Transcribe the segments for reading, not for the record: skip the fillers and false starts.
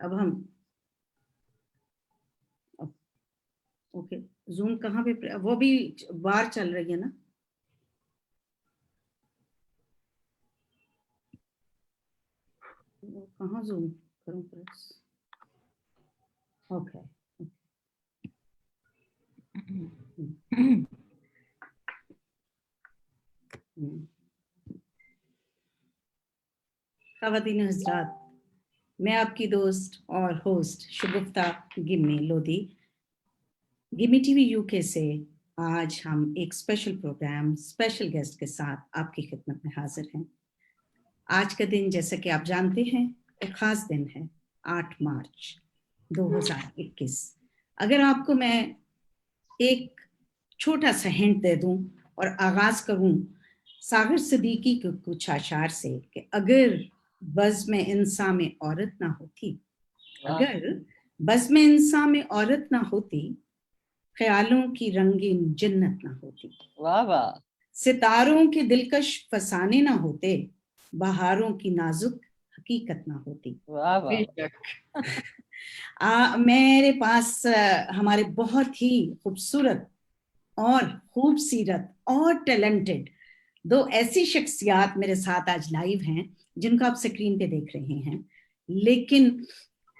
اب ہم okay zoom کہاں پہ وہ بھی بار چل رہی ہے نا؟ کہاں زوم کروں پریس؟ اوکے خواتین حضرات، میں آپ کی دوست اور host Shagufta Gummi Lodhi Gummi TV UK سے آج ہم ایک اسپیشل پروگرام اسپیشل گیسٹ کے ساتھ آپ کی خدمت میں حاضر ہیں۔ آج کا دن جیسا کہ آپ جانتے ہیں ایک خاص دن ہے، 8 مارچ 2021۔ اگر آپ کو میں ایک چھوٹا سا ہنٹ دے دوں اور آغاز کروں ساغر صدیقی کے کچھ اشعار سے کہ اگر بزم انسان میں عورت نہ ہوتی، اگر بزم انسان میں عورت نہ ہوتی، خیالوں کی رنگین جنت نہ ہوتی، واہ واہ، ستاروں کے دلکش فسانے نہ ہوتے، بہاروں کی نازک حقیقت نہ ہوتی۔ واہ واہ، میرے پاس ہمارے بہت ہی خوبصورت اور خوب سیرت اور ٹیلنٹڈ دو ایسی شخصیات میرے ساتھ آج لائیو ہیں جن کو آپ سکرین پہ دیکھ رہے ہیں، لیکن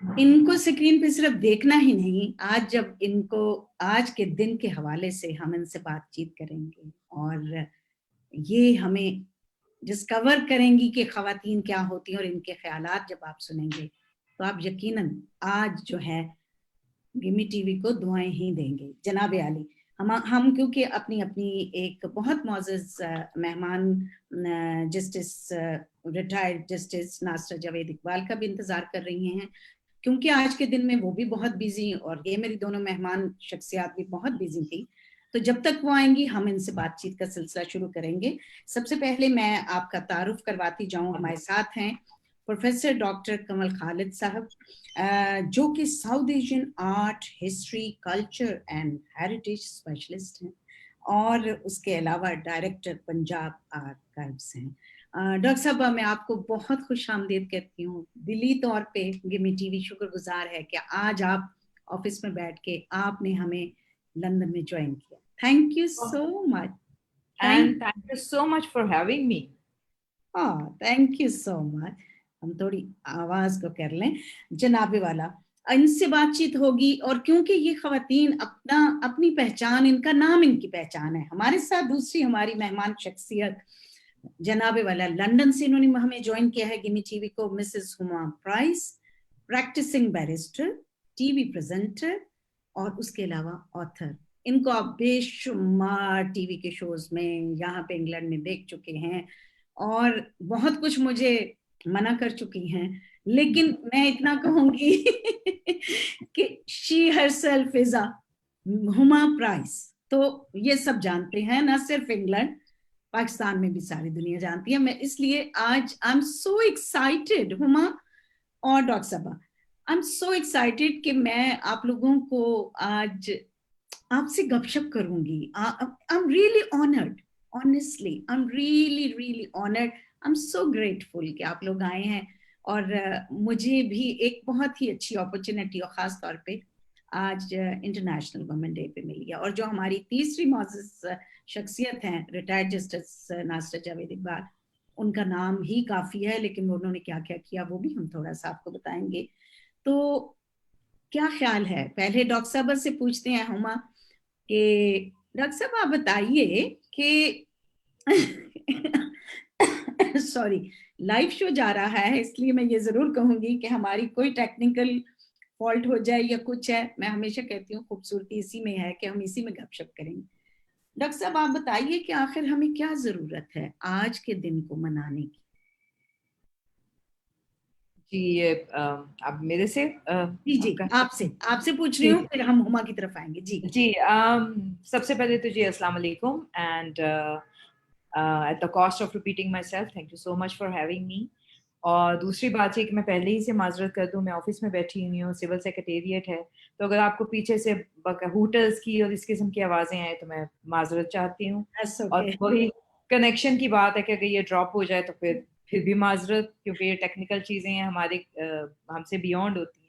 ان کو سکرین پہ صرف دیکھنا ہی نہیں، آج جب ان کو آج کے دن کے حوالے سے ہم ان سے بات چیت کریں گے اور یہ ہمیں ڈسکور کریں گی کہ خواتین کیا ہوتی ہیں اور ان کے خیالات جب آپ سنیں گے تو آپ یقیناً آج جو ہے گمی ٹی وی کو دعائیں ہی دیں گے۔ جناب عالی، ہم کیونکہ اپنی ایک بہت معزز مہمان justice retired justice Nasira Javed Iqbal کا بھی انتظار کر رہی ہیں، کیونکہ آج کے دن میں وہ بھی بہت بیزی اور یہ میری دونوں مہمان شخصیات بھی بہت بیزی تھی، تو جب تک وہ آئیں گی ہم ان سے بات چیت کا سلسلہ شروع کریں گے۔ سب سے پہلے میں آپ کا تعارف کرواتی جاؤں، ہمارے ساتھ ہیں پروفیسر ڈاکٹر کمل خالد صاحب جو کہ south Asian art, history, culture and heritage specialist ہیں اور اس کے علاوہ ڈائریکٹر پنجاب آرکائیوز ہیں۔ ڈاکٹر صاحب میں آپ کو بہت خوش آمدید کہتی ہوں، دلی طور پہ گمی ٹی وی شکر گزار ہے کہ آج آپ آفس میں بیٹھ کے آپ نے ہمیں لندن میں جوائن کیا۔ Thank you so much and thank you so much for having me. Thank you so much. ہم تھوڑی آواز کو کر لیں، جناب والا ان سے بات چیت ہوگی اور کیونکہ یہ خواتین اپنی پہچان، ان کا نام ان کی پہچان ہے۔ ہمارے ساتھ دوسری ہماری مہمان شخصیت جناب والا لندن سے انہوں نے ہمیں جوائن کیا ہے گمی ٹی وی کو، Mrs Huma Price, practising barrister, T V presenter اور اس کے علاوہ آتھر۔ ان کو آپ بے شمار ٹی وی کے شوز میں یہاں پہ انگلینڈ میں دیکھ چکے ہیں اور بہت کچھ مجھے منع کر چکی ہیں، لیکن میں اتنا کہوں گی کہ شی ہر سیلف از ہما پرائس، تو یہ سب جانتے ہیں، نہ صرف انگلینڈ، پاکستان میں بھی ساری دنیا جانتی ہے۔ میں اس لیے آج آئی ایم سو ایکسائٹیڈ، ہما اور ڈاکٹر صاحبہ آئی ایم سو ایکسائٹیڈ کہ میں آپ لوگوں کو آج آپ سے گپ شپ کروں گی۔ I am really honoured, honestly I am really honoured, I am so grateful کہ آپ لوگ آئے ہیں اور مجھے بھی ایک بہت ہی اچھی اپرچونیٹی اور خاص طور پہ آج انٹرنیشنل وومن ڈے پہ ملی ہے۔ اور جو ہماری تیسری معزز شخصیت ہیں ریٹائرڈ جسٹس ناصرہ جاوید اقبال، ان کا نام ہی کافی ہے لیکن انہوں نے کیا کیا کیا وہ بھی ہم تھوڑا سا آپ کو بتائیں گے۔ تو کیا خیال ہے، پہلے ڈاکٹر صاحبہ سے پوچھتے ہیں ہما کہ ڈاکٹر صاحب آپ بتائیے کہ سوری لائیو شو جا رہا ہے اس لیے میں یہ ضرور کہوں گی کہ ہماری کوئی ٹیکنیکل فالٹ ہو جائے یا کچھ ہے، میں ہمیشہ کہتی ہوں خوبصورتی اسی میں ہے کہ ہم اسی میں گپ شپ کریں گے۔ ڈاکٹر صاحب آپ بتائیے کہ آخر ہمیں کیا ضرورت ہے آج کے دن کو منانے کی؟ جی اب میرے سے جی آپ سے پوچھ رہی ہوں، پھر ہم ہما کی طرف آئیں گے۔ جی سب سے پہلے تو جی السلام علیکم، and at the cost of repeating myself thank you so much for having me. اور دوسری بات یہ کہ میں پہلے ہی سے معذرت کر دوں، میں آفس میں بیٹھی ہوئی ہوں، سول سیکریٹریٹ ہے، تو اگر آپ کو پیچھے سے ہوٹلس کی اور اس قسم کی آوازیں آئیں تو میں معذرت چاہتی ہوں۔ اور وہی کنیکشن کی بات ہے کہ اگر یہ ڈراپ ہو جائے تو پھر بھی معذرت، کیونکہ یہ ٹیکنیکل چیزیں ہیں ہمارے ہم سے بیونڈ ہوتی ہیں۔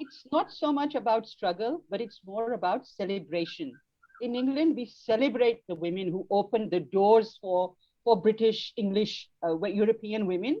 it's not so much about struggle, but it's more about celebration. In England, we celebrate the women who opened the doors for British, English, European women.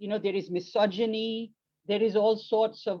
there is misogyny, there is all sorts of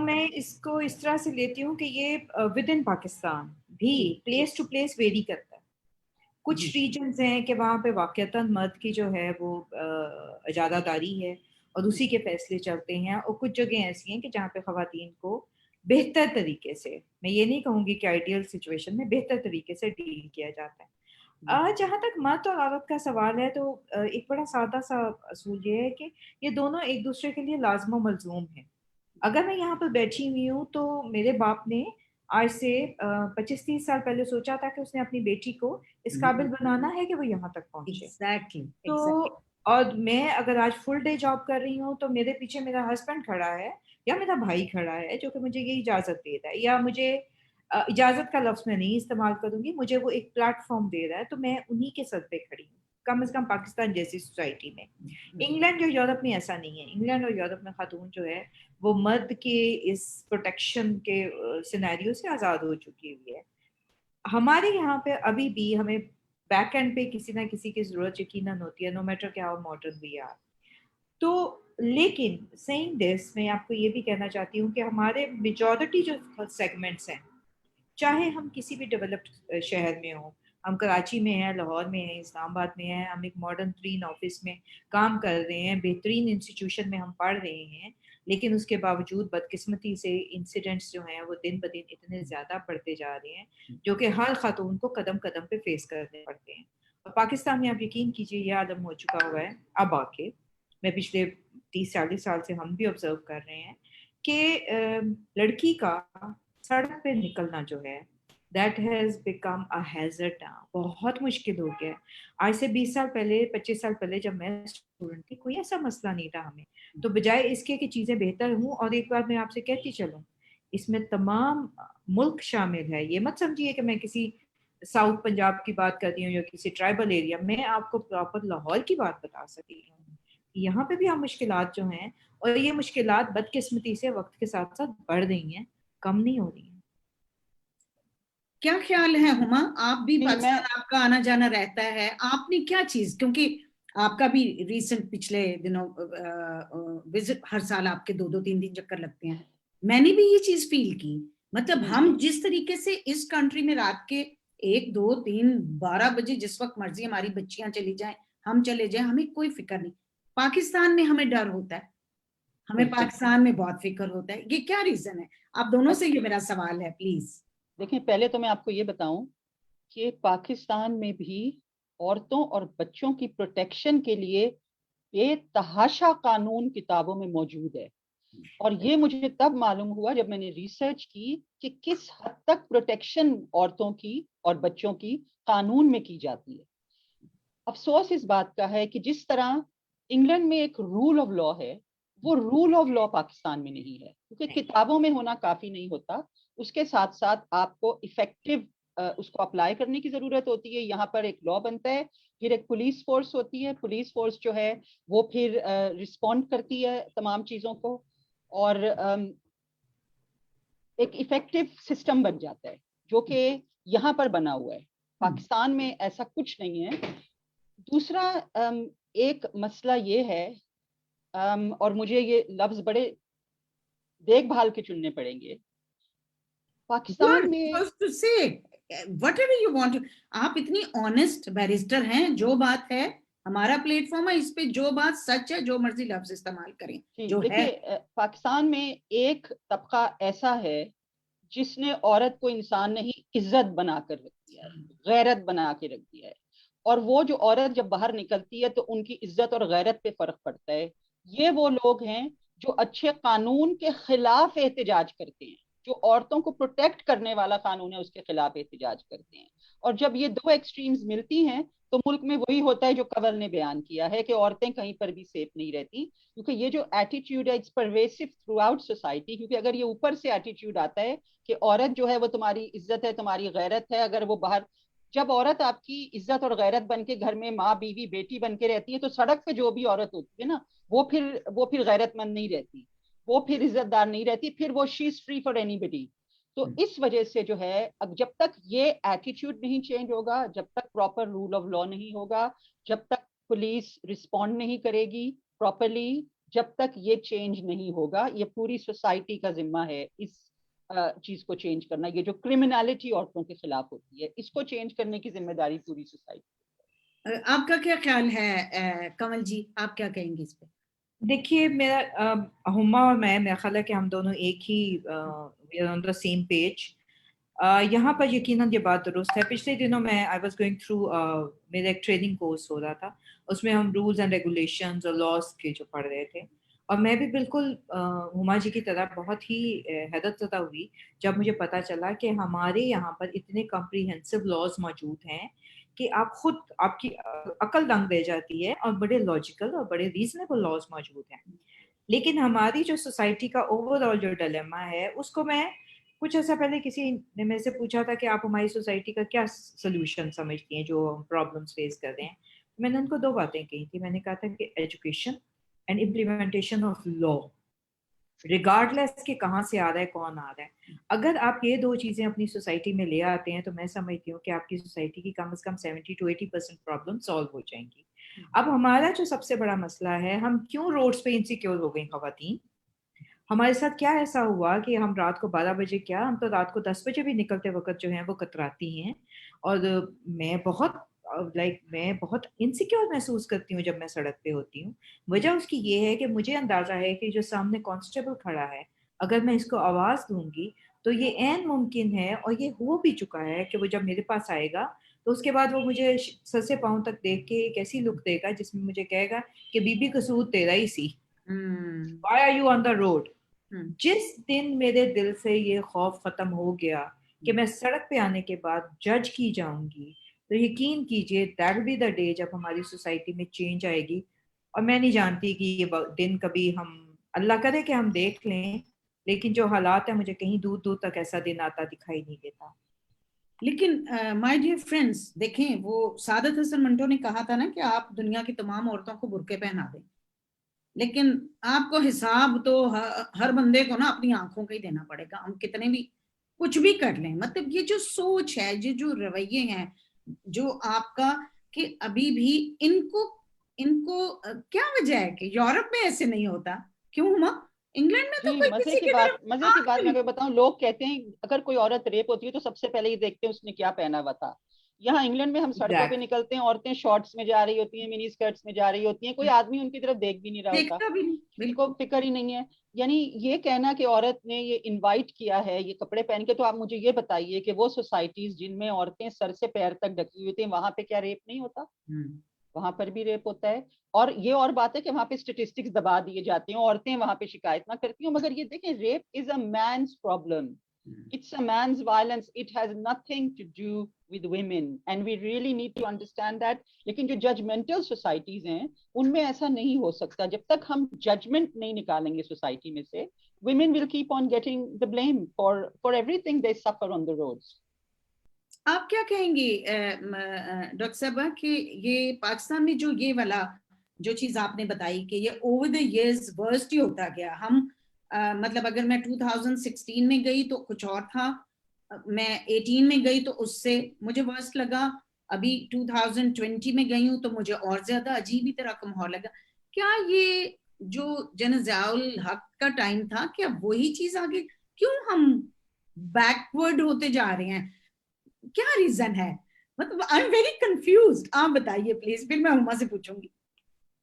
میں اس کو اس طرح سے لیتی ہوں کہ یہ with in Pakistan بھی place to place very کرتا ہے. کچھ ریجنز ہیں کہ وہاں پہ واقعتاً مرد کی جو ہے وہ اجازہ داری ہے اور اسی کے فیصلے چلتے ہیں, اور کچھ جگہیں ایسی ہیں کہ جہاں پہ خواتین کو بہتر طریقے سے, میں یہ نہیں کہوں گی کہ آئیڈیل سچویشن میں, بہتر طریقے سے ڈیل کیا جاتا ہے. جہاں تک مرد اور عورت کا سوال ہے تو ایک بڑا سادہ سا اصول یہ ہے کہ یہ دونوں ایک دوسرے کے لیے لازم و ملزوم ہیں. اگر میں یہاں پر بیٹھی ہوئی ہوں تو میرے باپ نے آج سے 25-30 سال پہلے سوچا تھا کہ اس نے اپنی بیٹی کو اس قابل بنانا ہے کہ وہ یہاں تک پہنچے. تو اور میں اگر آج فل ڈے جاب کر رہی ہوں تو میرے پیچھے میرا ہسبینڈ کھڑا ہے یا میرا بھائی کھڑا ہے جو کہ مجھے یہ اجازت دے رہا ہے, یا مجھے اجازت کا لفظ میں نہیں استعمال کروں گی, مجھے وہ ایک پلیٹ فارم دے رہا ہے, تو میں انہی کے سر پہ کھڑی ہوں, کم از کم پاکستان جیسی سوسائٹی میں. انگلینڈ یا یورپ میں ایسا نہیں ہے. انگلینڈ اور یورپ میں خاتون جو ہے وہ مرد کے اس پروٹیکشن کے سینیریو سے آزاد ہو چکی ہوئی ہے. ہمارے یہاں پہ ابھی بھی ہمیں بیک اینڈ پہ کسی نہ کسی کی ضرورت یقیناً ہوتی ہے, نو میٹر کیا ہو ماڈرن وی آر. تو لیکن سینگ دس میں آپ کو یہ بھی کہنا چاہتی ہوں کہ ہمارے میجورٹی جو سیگمنٹس ہیں, چاہے ہم کسی بھی ڈیولپڈ شہر میں ہوں, ہم کراچی میں ہیں, لاہور میں ہیں, اسلام آباد میں ہیں, ہم ایک ماڈرن ترین آفس میں کام کر رہے ہیں, بہترین انسٹیٹیوشن میں ہم پڑھ رہے ہیں, لیکن اس کے باوجود بدقسمتی سے انسیڈنٹس جو ہیں وہ دن بدن اتنے زیادہ بڑھتے جا رہے ہیں جو کہ ہر خاتون کو قدم قدم پہ فیس کرنے پڑتے ہیں. اور پاکستان میں آپ یقین کیجیے یہ عالم ہو چکا ہوا ہے اب آ کے, میں پچھلے 30-40 سال سے ہم بھی آبزرو کر رہے ہیں کہ لڑکی کا سڑک پہ نکلنا جو ہے that has become a hazard now, بہت مشکل ہو گیا. آج سے 20 سال پہلے 25 سال پہلے جب میں اسٹوڈنٹ تھی کوئی ایسا مسئلہ نہیں تھا ہمیں, تو بجائے اس کے کہ چیزیں بہتر ہوں. اور ایک بات میں آپ سے کہتی چلوں, اس میں تمام ملک شامل ہے. یہ مت سمجھیے کہ میں کسی ساؤتھ پنجاب کی بات کر رہی ہوں یا کسی ٹرائبل ایریا, میں آپ کو پراپر لاہور کی بات بتا سکتی ہوں. یہاں پہ بھی ہم مشکلات جو ہیں, اور یہ مشکلات بدقسمتی سے وقت کے ساتھ ساتھ بڑھ رہی ہیں, کم نہیں ہو رہی ہیں. کیا خیال ہے ہما, آپ بھی پاکستان آپ کا آنا جانا رہتا ہے, آپ نے کیا چیز, کیونکہ آپ کا بھی ریسنٹ پچھلے دنوں وزٹ ہر سال آپ کے 2-3 دن چکر لگتے ہیں, میں نے بھی یہ چیز فیل کی. مطلب ہم جس طریقے سے اس کنٹری میں رات کے 1, 2, 3, 12 بجے جس وقت مرضی ہماری بچیاں چلی جائیں, ہم چلے جائیں, ہمیں کوئی فکر نہیں. پاکستان میں ہمیں ڈر ہوتا ہے, ہمیں پاکستان میں بہت فکر ہوتا ہے. یہ کیا ریزن ہے؟ آپ دونوں سے یہ میرا سوال ہے پلیز. دیکھیں, پہلے تو میں آپ کو یہ بتاؤں کہ پاکستان میں بھی عورتوں اور بچوں کی پروٹیکشن کے لیے بے تحاشا قانون کتابوں میں موجود ہے, اور یہ مجھے تب معلوم ہوا جب میں نے ریسرچ کی کہ کس حد تک پروٹیکشن عورتوں کی اور بچوں کی قانون میں کی جاتی ہے. افسوس اس بات کا ہے کہ جس طرح انگلینڈ میں ایک رول آف لا ہے, وہ رول آف لا پاکستان میں نہیں ہے, کیونکہ کتابوں میں ہونا کافی نہیں ہوتا, اس کے ساتھ ساتھ آپ کو ایفیکٹو اس کو اپلائی کرنے کی ضرورت ہوتی ہے. یہاں پر ایک لا بنتا ہے, پھر ایک پولیس فورس ہوتی ہے, پولیس فورس جو ہے وہ پھر رسپونڈ کرتی ہے تمام چیزوں کو, اور ایک ایفیکٹو سسٹم بن جاتا ہے جو کہ یہاں پر بنا ہوا ہے. پاکستان میں ایسا کچھ نہیں ہے. دوسرا ایک مسئلہ یہ ہے, اور مجھے یہ لفظ بڑے دیکھ بھال کے چننے پڑیں گے, پاکستان میں whatever you want. آپ اتنی آنےسٹ بیرسٹر ہیں, جو بات ہے ہمارا پلیٹ فارم ہے, اس پہ جو بات سچ ہے جو مرضی لفظ استعمال کریں. دیکھیے, پاکستان میں ایک طبقہ ایسا ہے جس نے عورت کو انسان نہیں عزت بنا کر رکھ دیا ہے, غیرت بنا کے رکھ دیا ہے, اور وہ جو عورت جب باہر نکلتی ہے تو ان کی عزت اور غیرت پہ فرق پڑتا ہے. یہ وہ لوگ ہیں جو اچھے قانون کے خلاف احتجاج کرتے ہیں, جو عورتوں کو پروٹیکٹ کرنے والا قانون ہے اس کے خلاف احتجاج کرتے ہیں. اور جب یہ دو ایکسٹریمز ملتی ہیں تو ملک میں وہی ہوتا ہے جو کنول نے بیان کیا ہے کہ عورتیں کہیں پر بھی سیف نہیں رہتی, کیونکہ یہ جو ایٹیٹیوڈ ہے it's pervasive throughout society. کیونکہ اگر یہ اوپر سے ایٹیٹیوڈ آتا ہے کہ عورت جو ہے وہ تمہاری عزت ہے, تمہاری غیرت ہے, اگر وہ باہر, جب عورت آپ کی عزت اور غیرت بن کے گھر میں ماں بیوی بیٹی بن کے رہتی ہے تو سڑک پہ جو بھی عورت ہوتی ہے نا, وہ پھر غیرت مند نہیں رہتی, وہ پھر عزت دار نہیں رہتی, پھر وہ شی از فری فار اینی بڈی. تو اس وجہ سے جو ہے جب تک یہ ایٹیٹیوڈ نہیں چینج ہوگا, جب تک پراپر رول آف لا نہیں ہوگا, جب تک پولیس رسپونڈ نہیں کرے گی پراپرلی, جب تک یہ چینج نہیں ہوگا. یہ پوری سوسائٹی کا ذمہ ہے اس چیز کو چینج کرنا. یہ جو کرمنالٹی عورتوں کے خلاف ہوتی ہے اس کو چینج کرنے کی ذمہ داری پوری سوسائٹی. آپ کا کیا خیال ہے کمل جی، آپ کیا کہیں گے اس پہ؟ دیکھیے میرا ہما اور میں، میرا خیال ہے کہ ہم دونوں ایک ہی آن دا سیم پیج. یہاں پر یقیناً یہ بات درست ہے. پچھلے دنوں میں آئی واز گوئنگ تھرو میرا ایک ٹریننگ کورس ہو رہا تھا، اس میں ہم رولز اینڈ ریگولیشنز اور لاس کے جو پڑھ رہے تھے، اور میں بھی بالکل ہما جی کی طرح بہت ہی حیرت زدہ ہوئی جب مجھے پتہ چلا کہ ہمارے یہاں پر اتنے کمپریہنسو لاز موجود ہیں کہ آپ کی عقل دنگ رہ جاتی ہے، اور بڑے لاجیکل اور بڑے ریزنیبل لاز موجود ہیں. لیکن ہماری جو سوسائٹی کا اوور آل جو ڈیلیما ہے، اس کو میں کچھ ایسا پہلے کسی نے میرے سے پوچھا تھا کہ آپ ہماری سوسائٹی کا کیا سولوشن سمجھتی ہیں جو ہم پرابلمس فیس کر رہے ہیں. میں نے ان کو 2 باتیں کہی تھی. میں نے کہا تھا کہ education and implementation of law, regardless کہ کہاں سے آ رہا ہے، کون آ رہا ہے. اگر آپ یہ 2 چیزیں اپنی سوسائٹی میں لے آتے ہیں تو میں سمجھتی ہوں کہ آپ کی سوسائٹی کی کم از کم 70 to 80% پرابلم سالو ہو جائیں گی. اب ہمارا جو سب سے بڑا مسئلہ ہے، ہم کیوں روڈز پہ انسیکیور ہو گئی خواتین؟ ہمارے ساتھ کیا ایسا ہوا کہ ہم رات کو 12 بجے، کیا ہم تو رات کو 10 بجے بھی نکلتے وقت جو ہیں وہ کتراتی ہیں. اور میں بہت انسیکیور محسوس کرتی ہوں جب میں سڑک پہ ہوتی ہوں. وجہ اس کی یہ ہے کہ مجھے اندازہ ہے کہ جو سامنے کانسٹیبل کھڑا ہے، اگر میں اس کو آواز دوں گی تو یہ عین ممکن ہے، اور یہ ہو بھی چکا ہے، کہ وہ جب میرے پاس آئے گا تو اس کے بعد وہ مجھے سر سے پاؤں تک دیکھ کے ایک ایسی لک دے گا جس میں مجھے کہے گا کہ بی بی قصور تیرا ہی سی، why are you on the road. جس دن میرے دل سے یہ خوف ختم ہو گیا کہ میں سڑک پہ آنے کے بعد جج کی جاؤں گی، تو یقین کیجئے that will be the day جب ہماری سوسائٹی میں چینج آئے گی. اور میں نہیں جانتی کہ یہ دن کبھی ہم، اللہ کرے کہ ہم دیکھ لیں، لیکن جو حالات ہیں مجھے کہیں دور دور تک ایسا دن آتا دکھائی نہیں دیتا. لیکن مائی ڈیئر فرینڈس، دیکھیں وہ سعادت حسن منٹو نے کہا تھا نا کہ آپ دنیا کی تمام عورتوں کو برقعے پہنا دیں، لیکن آپ کو حساب تو ہر بندے کو نا اپنی آنکھوں کا ہی دینا پڑے گا. ہم کتنے بھی کچھ بھی کر لیں، مطلب یہ جو سوچ ہے، یہ جو رویے ہیں، جو آپ کا، کہ ابھی بھی ان کو کیا وجہ ہے کہ یورپ میں ایسے نہیں ہوتا؟ کیوں ہما انگلینڈ میں تو کوئی مزے کسی کی کی بات طرف میں اگر بتاؤں، لوگ کہتے ہیں اگر کوئی عورت ریپ ہوتی ہے تو سب سے پہلے یہ دیکھتے ہیں اس نے کیا پہنا ہوا تھا. یہاں انگلینڈ میں ہم سڑکوں پہ نکلتے ہیں، عورتیں شارٹس میں جا رہی ہوتی ہیں، منی اسکرٹس میں جا رہی ہوتی ہیں، کوئی آدمی ان کی طرف دیکھ بھی نہیں رہا ہوتا، دیکھتا بھی نہیں، کسی کو فکر ہی نہیں ہے. یعنی یہ کہنا کہ عورت نے یہ انوائٹ کیا ہے یہ کپڑے پہن کے، تو آپ مجھے یہ بتائیے کہ وہ سوسائٹیز جن میں عورتیں سر سے پیر تک ڈھکی ہوئی تھیں وہاں پہ کیا ریپ نہیں ہوتا؟ وہاں پر بھی ریپ ہوتا ہے. اور یہ اور بات ہے کہ وہاں پہ اسٹیٹسٹکس دبا دیے جاتے ہیں، عورتیں وہاں پہ شکایت نہ کرتی ہوں، مگر یہ دیکھیں rape is a man's problem. It's a man's violence. It has nothing to do with women, and we really need to understand that. لیکن جو judgmental societies ہیں ان میں ایسا نہیں ہو سکتا. جب تک ہم judgment نہیں نکالیں گے سوسائٹی میں سے، women will keep on getting the blame for everything they suffer on the roads. آپ کیا کہیں گی ڈاکٹر صاحبہ کہ یہ پاکستان میں جو یہ والا جو چیز آپ نے بتائی کہ یہ اوور دا ایئرز ورسٹ ہی ہوتا گیا؟ ہم مطلب اگر میں 2016 میں گئی تو کچھ اور تھا، میں 18 میں گئی تو اس سے مجھے ورسٹ لگا، ابھی 2020 میں گئی ہوں تو مجھے اور زیادہ عجیب ہی طرح کا ماحول لگا. کیا یہ جو جن ضیاء الحق کا ٹائم تھا، کیا وہی چیز آگے؟ کیوں ہم بیکورڈ ہوتے جا رہے ہیں؟ کیا ریزن ہے؟ مطلب آئی ایم ویری کنفیوزڈ. آپ بتائیے پلیز، پھر میں ہما سے پوچھوں گی.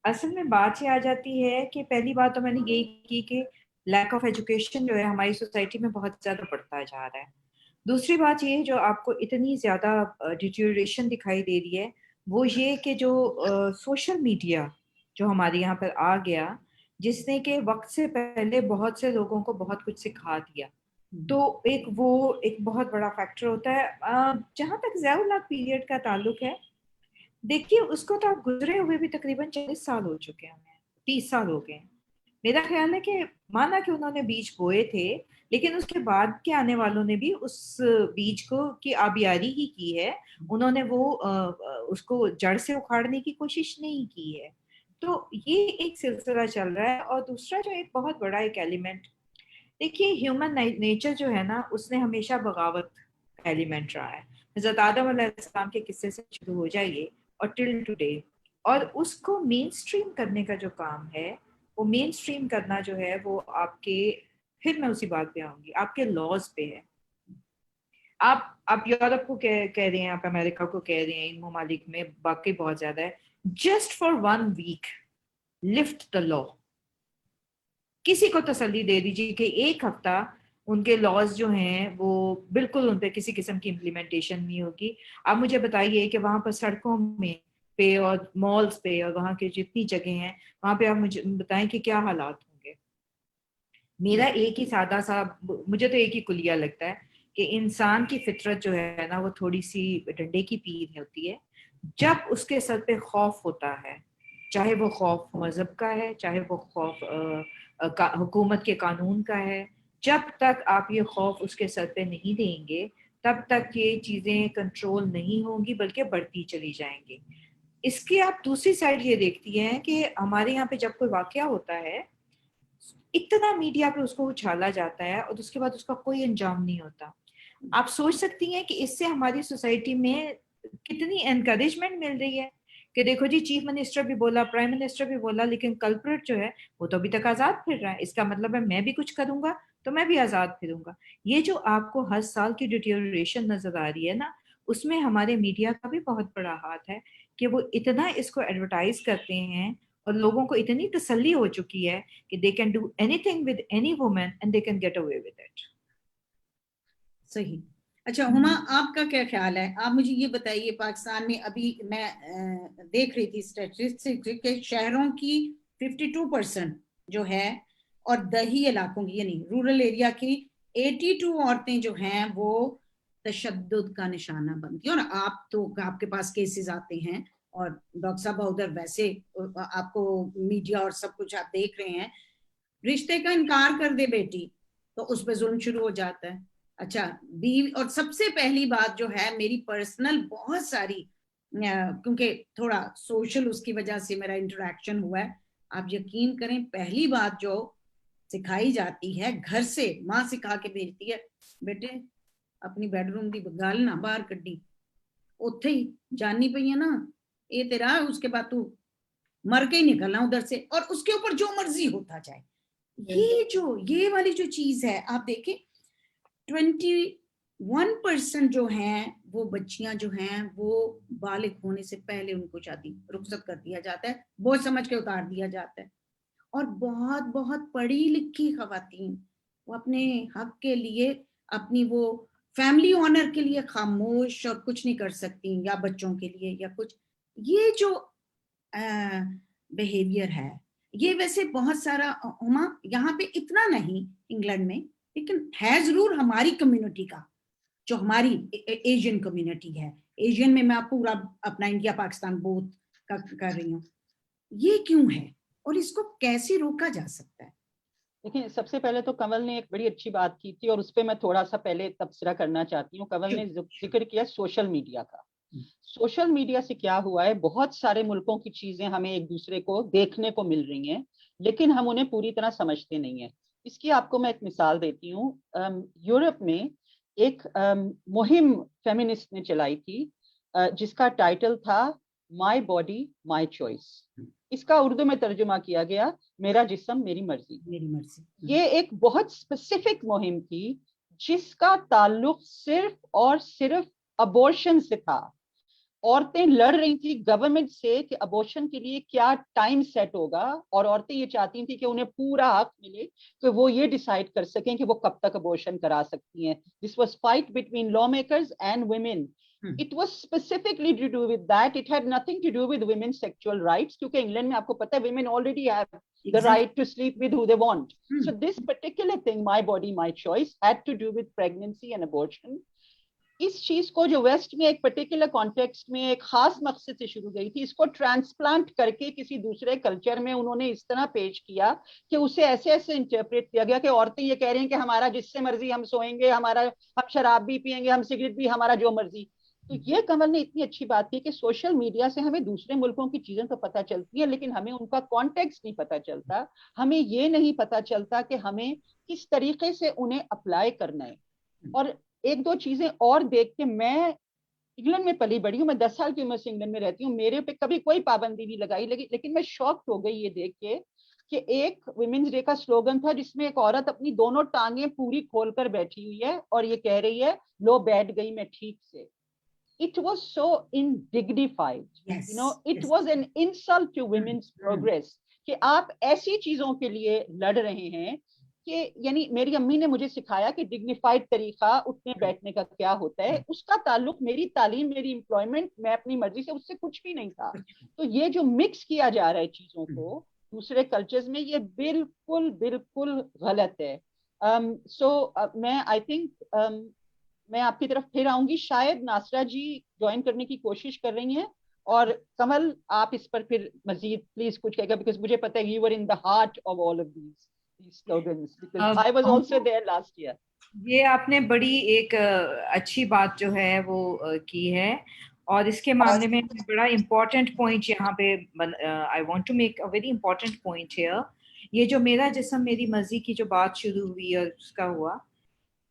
اصل میں بات یہ آ جاتی ہے کہ پہلی بات تو میں نے یہی کی کہ لیک آف ایجوکیشن جو ہے ہماری سوسائٹی میں بہت زیادہ بڑھتا جا رہا ہے. دوسری بات یہ جو آپ کو اتنی زیادہ ڈیٹیریشن دکھائی دے رہی ہے وہ یہ کہ جو سوشل میڈیا جو ہمارے یہاں پر آ گیا، جس نے کہ وقت سے پہلے بہت سے لوگوں کو بہت کچھ سکھا دیا، تو ایک بہت بڑا فیکٹر ہوتا ہے. جہاں تک ضیاء الحق پیریڈ کا تعلق ہے، دیکھیے اس کو تو آپ گزرے ہوئے بھی تقریباً 40 سال ہو چکے ہیں، 30 سال ہو گئے ہیں. میرا خیال ہے کہ مانا کہ انہوں نے بیج بوئے تھے، لیکن اس کے بعد کے آنے والوں نے بھی اس بیج کو کی آبیاری ہی کی ہے. انہوں نے وہ اس کو جڑ سے اکھاڑنے کی کوشش نہیں کی ہے. تو یہ ایک سلسلہ چل رہا ہے. اور دوسرا جو ایک بہت بڑا ایک ایلیمنٹ، دیکھیے ہیومن نیچر جو ہے نا، اس نے ہمیشہ بغاوت ایلیمنٹ رہا ہے. حضرت آدم علیہ السلام کے قصے سے شروع ہو جائیے اور ٹل ٹوڈے، اور اس کو مین سٹریم کرنے کا جو کام ہے وہ مین اسٹریم کرنا جو ہے وہ آپ کے، پھر میں اسی بات پہ آؤں گی، آپ کے لاز پہ ہے. آپ یورپ کو کہہ رہے ہیں، آپ امریکہ کو کہہ رہے ہیں، ان ممالک میں باقی بہت زیادہ ہے. جسٹ فار 1 week لفٹ دا لا. کسی کو تسلی دے دیجیے کہ ایک ہفتہ ان کے لاز جو ہیں وہ بالکل ان پہ کسی قسم کی امپلیمنٹیشن نہیں ہوگی. آپ مجھے بتائیے کہ وہاں پر سڑکوں میں پہ اور مالز پہ اور وہاں کے جتنی جگہ ہیں وہاں پہ آپ مجھے بتائیں کہ کیا حالات ہوں گے. میرا ایک ہی سادہ سا، مجھے تو ایک ہی کلیہ لگتا ہے کہ انسان کی فطرت جو ہے نا وہ تھوڑی سی ڈنڈے کی پیر ہوتی ہے. جب اس کے سر پہ خوف ہوتا ہے، چاہے وہ خوف مذہب کا ہے، چاہے وہ خوف حکومت کے قانون کا ہے، جب تک آپ یہ خوف اس کے سر پہ نہیں دیں گے تب تک یہ چیزیں کنٹرول نہیں ہوں گی بلکہ بڑھتی چلی جائیں گی. اس کی آپ دوسری سائڈ یہ دیکھتی ہیں کہ ہمارے یہاں پہ جب کوئی واقعہ ہوتا ہے اتنا میڈیا پہ اس کو اچھالا جاتا ہے اور اس کے بعد اس کا کوئی انجام نہیں ہوتا. آپ سوچ سکتی ہیں کہ اس سے ہماری سوسائٹی میں کتنی انکریجمنٹ مل رہی ہے کہ دیکھو جی چیف منسٹر بھی بولا، پرائم منسٹر بھی بولا، لیکن کلپریٹ جو ہے وہ تو ابھی تک آزاد پھر رہا ہے. اس کا مطلب ہے میں بھی کچھ کروں گا تو میں بھی آزاد پھروں گا. یہ جو آپ کو ہر سال کی ڈیٹیریشن نظر آ رہی ہے نا، اس میں ہمارے میڈیا کا بھی بہت بڑا ہاتھ ہے کہ وہ اتنا اس کو ایڈورٹائز کرتے ہیں اور لوگوں کو اتنی تسلی ہو چکی ہے کہ they can do anything with any woman and they can get away with it. صحیح. اچھا ہما، آپ کا کیا خیال ہے؟ آپ مجھے یہ بتائیے، پاکستان میں ابھی میں دیکھ رہی تھی اسٹیٹسٹکس کہ شہروں کی 52% جو ہے اور دیہی علاقوں کی یعنی رورل ایریا کی 82 عورتیں جو ہیں وہ تشدد کا نشانہ بنتی ہیں. اور آپ تو آپ کے پاس کیسز آتے ہیں اور ڈاکٹر صاحب ادھر ویسے آپ کو میڈیا اور سب کچھ آپ دیکھ رہے ہیں. رشتے کا انکار کر دے بیٹی تو اس پہ ظلم شروع ہو جاتا ہے. اچھا بیوی، اور سب سے پہلی بات جو ہے میری پرسنل بہت ساری، کیونکہ تھوڑا سوشل اس کی وجہ سے میرا انٹریکشن ہوا ہے، آپ یقین کریں پہلی بات جو سکھائی جاتی ہے گھر سے، ماں سکھا کے بھیجتی ہے بیٹے اپنی بیڈ روم کی گل نہ باہر کڈی، اوتھے ہی جانی پئی ہے نا یہ تیرا، اس کے بعد تو مر کے ہی نکلنا ادھر سے، اور اس کے اوپر جو مرضی ہوتا جائے. یہ والی جو چیز ہے آپ دیکھیں 21% جو ہیں وہ بچیاں جو ہیں وہ بالغ ہونے سے پہلے ان کو شادی رخصت کر دیا جاتا ہے، بوجھ سمجھ کے اتار دیا جاتا ہے. اور بہت بہت پڑھی لکھی خواتین وہ اپنے حق کے لیے، اپنی وہ فیملی آنر کے لیے خاموش اور کچھ نہیں کر سکتی، یا بچوں کے لیے یا کچھ. یہ جو بیہیویئر ہے یہ ویسے بہت سارا ہما یہاں پہ اتنا نہیں انگلینڈ میں، لیکن ہے ضرور ہماری کمیونٹی کا، جو ہماری ایشین کمیونٹی ہے. ایشین میں آپ پورا اپنا انڈیا پاکستان بوتھ کر رہی ہوں. یہ کیوں ہے اور اس کو کیسے روکا جا سکتا ہے؟ دیکھیں سب سے پہلے تو کنول نے ایک بڑی اچھی بات کی تھی اور اس پہ میں تھوڑا سا پہلے تبصرہ کرنا چاہتی ہوں. کنول نے ذکر کیا سوشل میڈیا کا. سوشل میڈیا سے کیا ہوا ہے، بہت سارے ملکوں کی چیزیں ہمیں ایک دوسرے کو دیکھنے کو مل رہی ہیں لیکن ہم انہیں پوری طرح سمجھتے نہیں ہیں. اس کی آپ کو میں ایک مثال دیتی ہوں. یورپ میں ایک مہم فیمنسٹ نے چلائی تھی جس کا ٹائٹل تھا مائی باڈی مائی چوائس. اس کا اردو میں ترجمہ کیا گیا میرا جسم میری مرضی. یہ ایک بہت اسپیسیفک مہم تھی جس کا تعلق صرف اور صرف ابورشن سے تھا. عورتیں لڑ رہی تھی گورنمنٹ سے کہ ابورشن کے لیے کیا ٹائم سیٹ ہوگا، اور عورتیں یہ چاہتی تھیں کہ انہیں پورا حق ملے کہ وہ یہ ڈیسائیڈ کر سکیں کہ وہ کب تک ابورشن کرا سکتی ہیں. This was fight between law makers and women. It was specifically to do with that. It had nothing to do with women's sexual rights. کیونکہ انگلینڈ میں آپ کو پتہ ہے women already have the right to sleep with who they want. So this particular thing, my body, my choice, had to do with pregnancy and abortion. اس چیز کو جو waste میں ایک پرٹیکولر کانٹیکسٹ میں ایک خاص مقصد سے شروع گئی تھی، اس کو ٹرانسپلانٹ کر کے کسی دوسرے کلچر میں انہوں نے اس طرح پیش کیا کہ اسے ایسے ایسے انٹرپریٹ کیا گیا کہ عورتیں یہ کہہ رہی ہیں کہ ہمارا جس سے مرضی ہم سوئیں گے، ہم شراب بھی پیئیں گے، ہم سگریٹ بھی، ہمارا جو مرضی. تو یہ کنول نے اتنی اچھی بات کی کہ سوشل میڈیا سے ہمیں دوسرے ملکوں کی چیزیں تو پتہ چلتی ہیں لیکن ہمیں ان کا کانٹیکسٹ نہیں پتہ چلتا. ہمیں یہ نہیں پتہ چلتا کہ ہمیں کس طریقے سے انہیں اپلائی کرنا ہے. اور ایک دو چیزیں اور دیکھ کے، میں انگلینڈ میں پلی بڑی ہوں، میں 10 سال کی عمر سے انگلینڈ میں رہتی ہوں، میرے پہ کبھی کوئی پابندی نہیں لگائی لیکن میں شاکڈ ہو گئی یہ دیکھ کے کہ ایک ویمنس ڈے کا سلوگن تھا جس میں ایک عورت اپنی دونوں ٹانگیں پوری کھول کر بیٹھی ہوئی ہے اور یہ کہہ رہی ہے لو بیٹھ گئی میں ٹھیک سے. It was so undignified. Yes, You know, it yes. was an insult to women's progress کہ آپ ایسی چیزوں کے لیے لڑ رہے ہیں کہ یعنی میری امی نے مجھے سکھایا کہ ڈگنیفائڈ طریقہ اٹھنے بیٹھنے کا کیا ہوتا ہے. اس کا تعلق میری تعلیم, میری امپلائمنٹ, میں اپنی مرضی سے, اس سے کچھ بھی نہیں تھا. تو یہ جو مکس کیا جا رہا ہے چیزوں کو دوسرے کلچرز میں, یہ بالکل بالکل غلط ہے. سو میں آئی تھنک میں آپ کی طرف پھر آؤں گی. شاید ناصرہ جی جوائن کرنے کی کوشش کر رہی ہیں, اور کمل آپ اس پر پھر مزید پلیز کچھ کہے گا, بیکاز مجھے پتہ ہے you were in the heart of all of these slogans because I was also there last year. یہ آپ نے بڑی ایک اچھی بات جو ہے وہ کی ہے, اور اس کے معاملے میں بڑا امپورٹنٹ پوائنٹ یہاں پہ I want to make a very important point here. یہ جو میرا جسم میری مرضی کی جو بات شروع ہوئی اور اس کا ہوا,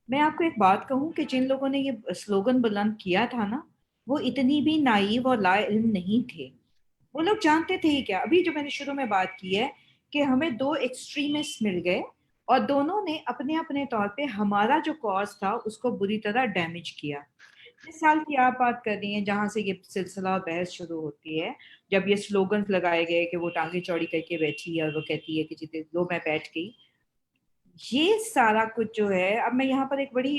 میں آپ کو ایک بات کہوں کہ جن لوگوں نے یہ سلوگن بلند کیا تھا نا, وہ اتنی بھی نائیو اور لا علم نہیں تھے. وہ لوگ جانتے تھے ہی کیا. ابھی جو میں نے شروع میں بات کی ہے کہ ہمیں دو ایکسٹریمسٹ مل گئے اور دونوں نے اپنے اپنے طور پہ ہمارا جو کاز تھا اس کو بری طرح ڈیمیج کیا. اس سال کی آپ بات کر رہی ہیں جہاں سے یہ سلسلہ بحث شروع ہوتی ہے, جب یہ سلوگنز لگائے گئے کہ وہ ٹانگیں چوڑی کر کے بیٹھی ہے اور وہ کہتی ہے کہ جتنے لو میں بیٹھ گئی. یہ سارا کچھ جو ہے, اب میں یہاں پر ایک بڑی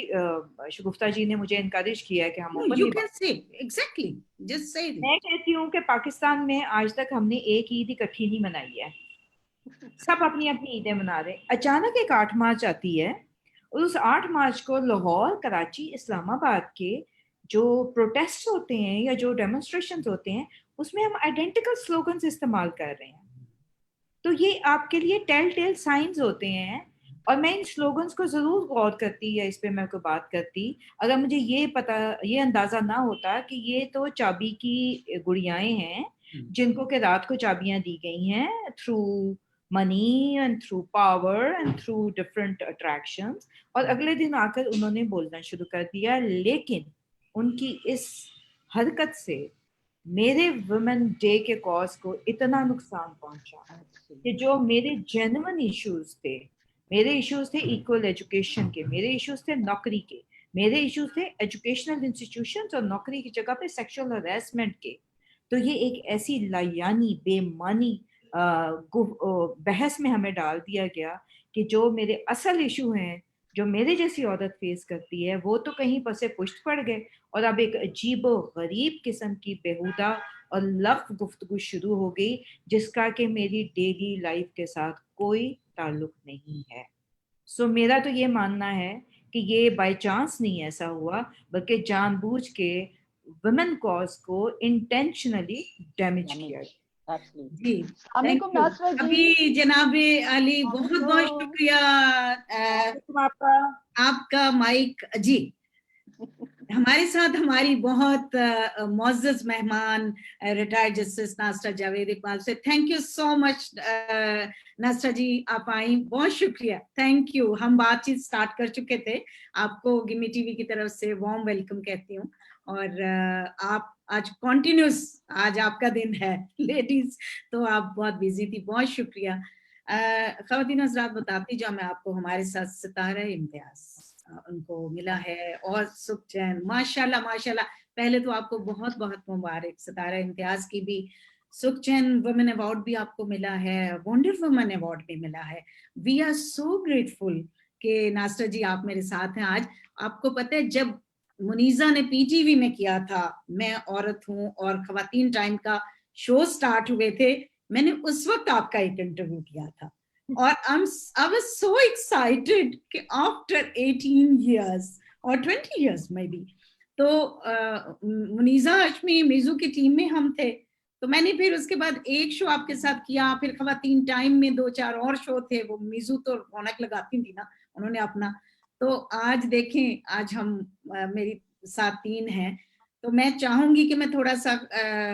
شگفتہ جی نے مجھے انکریج کیا ہے کہ ہم You can say exactly, just say it. میں کہتی ہوں کہ پاکستان میں آج تک ہم نے ایک عید اکٹھی نہیں منائی ہے, سب اپنی اپنی عیدیں منا رہے. اچانک ایک 8 مارچ آتی ہے, اور اس 8 مارچ کو لاہور, کراچی, اسلام آباد کے جو پروٹیسٹ ہوتے ہیں یا جو ڈیمونسٹریشنز ہوتے ہیں اس میں ہم آئیڈینٹیکل سلوگنز استعمال کر رہے ہیں. تو یہ آپ کے لیے ٹیل ٹیل سائنز ہوتے ہیں, اور میں ان سلوگنز کو ضرور غور کرتی یا اس پہ میں کوئی بات کرتی اگر مجھے یہ اندازہ نہ ہوتا کہ یہ تو چابی کی گڑیائیں ہیں جن کو کہ رات کو چابیاں دی گئی ہیں through money and through power and through different attractions, اور اگلے دن آ کر انہوں نے بولنا شروع کر دیا. لیکن ان کی اس حرکت سے میرے ویمن ڈے کے کاز کو اتنا نقصان پہنچا کہ جو میرے جینوئن ایشوز تھے, میرے ایشوز تھے ایکول ایجوکیشن کے, میرے ایشوز تھے نوکری کے, میرے ایشوز تھے ایجوکیشنل انسٹیٹیوشنز اور نوکری کی جگہ پہ سیکشل ہراسمنٹ کے. تو یہ ایک ایسی لایانی بے معنی بحث میں ہمیں ڈال دیا گیا کہ جو میرے اصل ایشو ہیں جو میرے جیسی عورت فیس کرتی ہے وہ تو کہیں پسے پشت پڑ گئے, اور اب ایک عجیب و غریب قسم کی بےہودہ اور لف گفتگو شروع ہو گئی جس کا کہ میری ڈیلی لائف کے ساتھ کوئی تعلق نہیں ہے. سو میرا تو یہ ماننا ہے کہ یہ بائی چانس نہیں ایسا ہوا, بلکہ جان بوجھ کے ویمن کاز کو انٹینشنلی ڈیمیج کیا. جی تھینک یو. ابھی جناب علی بہت بہت شکریہ آپ کا مائک. جی ہمارے ساتھ ہماری بہت معزز مہمان ریٹائرڈ جسٹس ناصرہ جاوید اقبال سے. تھینک یو سو مچ ناصرہ جی, آپ آئیں, بہت شکریہ, تھینک یو. ہم بات چیت اسٹارٹ کر چکے تھے, آپ کو گمی ٹی وی کی طرف سے وارم ویلکم کہتی ہوں, اور آپ آج کنٹینیوس, آج آپ کا دن ہے لیڈیز, تو آپ بہت بزی تھی, بہت شکریہ. خواتین حضرات بتاتی جاؤں میں آپ کو, ہمارے ساتھ ستارہ امتیاز ان کو ملا ہے, اور سکھ چین, ماشاءاللہ ماشاءاللہ. پہلے تو آپ کو بہت بہت مبارک, ستارہ امتیاز کی بھی سکھ چین وومن ایوارڈ بھی آپ کو ملا ہے, ونڈر وومن ایوارڈ بھی ملا ہے. وی آر سو گریٹفل کہ ناصرہ جی آپ میرے ساتھ ہیں آج. آپ کو پتہ ہے جب منیزہ نے پی ٹی وی میں کیا تھا میں عورت ہوں اور خواتین ٹائم کا شو سٹارٹ ہوئے تھے, میں نے اس وقت آپ کا ایک انٹرویو کیا تھا, اور I was so excited کہ after 18 years or 20 years maybe, تو منیزہ ہاشمی میزو کی ٹیم میں ہم تھے, تو میں نے پھر اس کے بعد ایک شو آپ کے ساتھ کیا, پھر خواتین ٹائم میں 2-4 اور شو تھے, وہ میزو تو رونق لگاتی تھی نا انہوں نے اپنا. تو آج دیکھیں, آج ہم میری ساتھ 3 ہیں, تو میں چاہوں گی کہ میں تھوڑا سا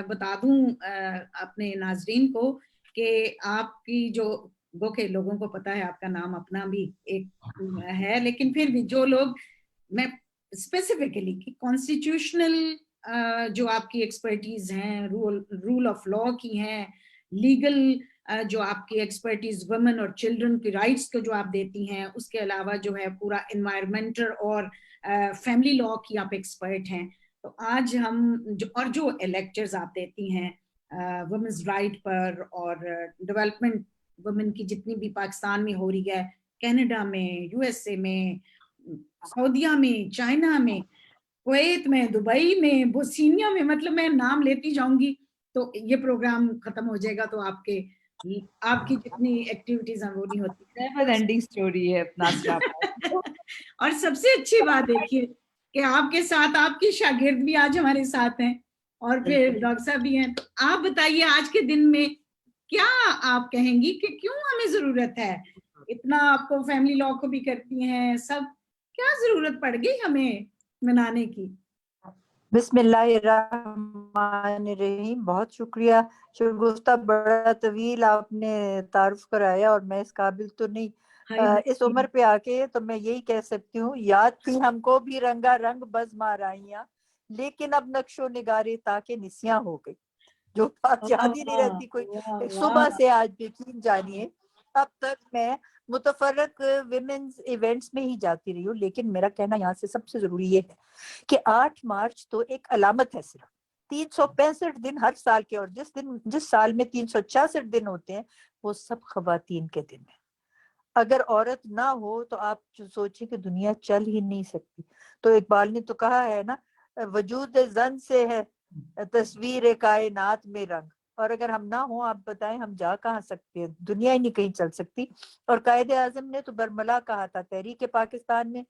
بتا دوں اپنے ناظرین کو کہ آپ کی جو گو کہ لوگوں کو پتا ہے آپ کا نام اپنا بھی ایک ہے, لیکن پھر بھی جو لوگ, میں اسپیسیفکلی کہ کانسٹیٹیوشنل جو آپ کی ایکسپرٹیز ہیں, رول آف لاء کی ہیں, لیگل جو آپ کی ایکسپرٹیز ویمن اور چلڈرن کی رائٹس کو جو آپ دیتی ہیں، اس کے علاوہ جو ہے پورا انوائرمنٹل اور فیملی لاء کی آپ ایکسپرٹ ہیں. تو آج ہم جو لیکچرز آپ دیتی ہیں ویمنز رائٹ پر اور ڈیولپمنٹ ویمن کی جتنی بھی پاکستان میں ہو رہی ہے، کینیڈا میں، یو ایس اے میں، سعودیہ میں، چائنا میں، کویت میں، دبئی میں، بوسینیا میں، مطلب میں نام لیتی جاؤں گی تو یہ پروگرام ختم ہو جائے گا، تو آپ کی جتنی ایکٹیویٹیز ہیں وہ نہیں ہوتی. نیور اینڈنگ اسٹوری ہے ناصرہ. اور سب سے اچھی بات دیکھیے کہ آپ کے ساتھ آپ کی شاگرد بھی آج ہمارے ساتھ ہیں اور پھر ڈاکٹر صاحب بھی ہیں. تو آپ بتائیے آج کے دن میں کیا آپ کہیں گی کہ کیوں ہمیں ضرورت ہے اتنا؟ آپ کو فیملی لاء کو بھی کرتی ہیں سب، کیا ضرورت پڑ گئی ہمیں منانے کی؟ بسم اللہ الرحمن الرحیم. بہت شکریہ شگفتہ، بڑا طویل آپ نے تعارف کرایا اور میں اس قابل تو نہیں. اس عمر پہ آ کے تو میں یہی کہہ سکتی ہوں، یاد تھی ہم کو بھی رنگا رنگ بز مارائیاں، لیکن اب نقش و نگارے تاکہ نسیاں ہو گئی. جو بات یاد ہی نہیں رہتی کوئی صبح سے آج یقین جانیے. اب تک میں متفرق ویمنز ایونٹس میں ہی جاتی رہی ہوں، لیکن میرا کہنا یہاں سے سب سے ضروری یہ ہے کہ 8 مارچ تو ایک علامت ہے. صرف 365 دن ہر سال کے، اور جس سال میں 366 دن ہوتے ہیں وہ سب خواتین کے دن ہیں. اگر عورت نہ ہو تو آپ جو سوچیں کہ دنیا چل ہی نہیں سکتی. تو اقبال نے تو کہا ہے نا، وجود زن سے ہے تصویر کائنات میں رنگ. اور اگر ہم نہ ہوں، آپ بتائیں ہم جا کہاں سکتے ہیں؟ دنیا ہی نہیں کہیں چل سکتی. اور قائد اعظم نے تو برملا کہا تھا، تحریک پاکستان میں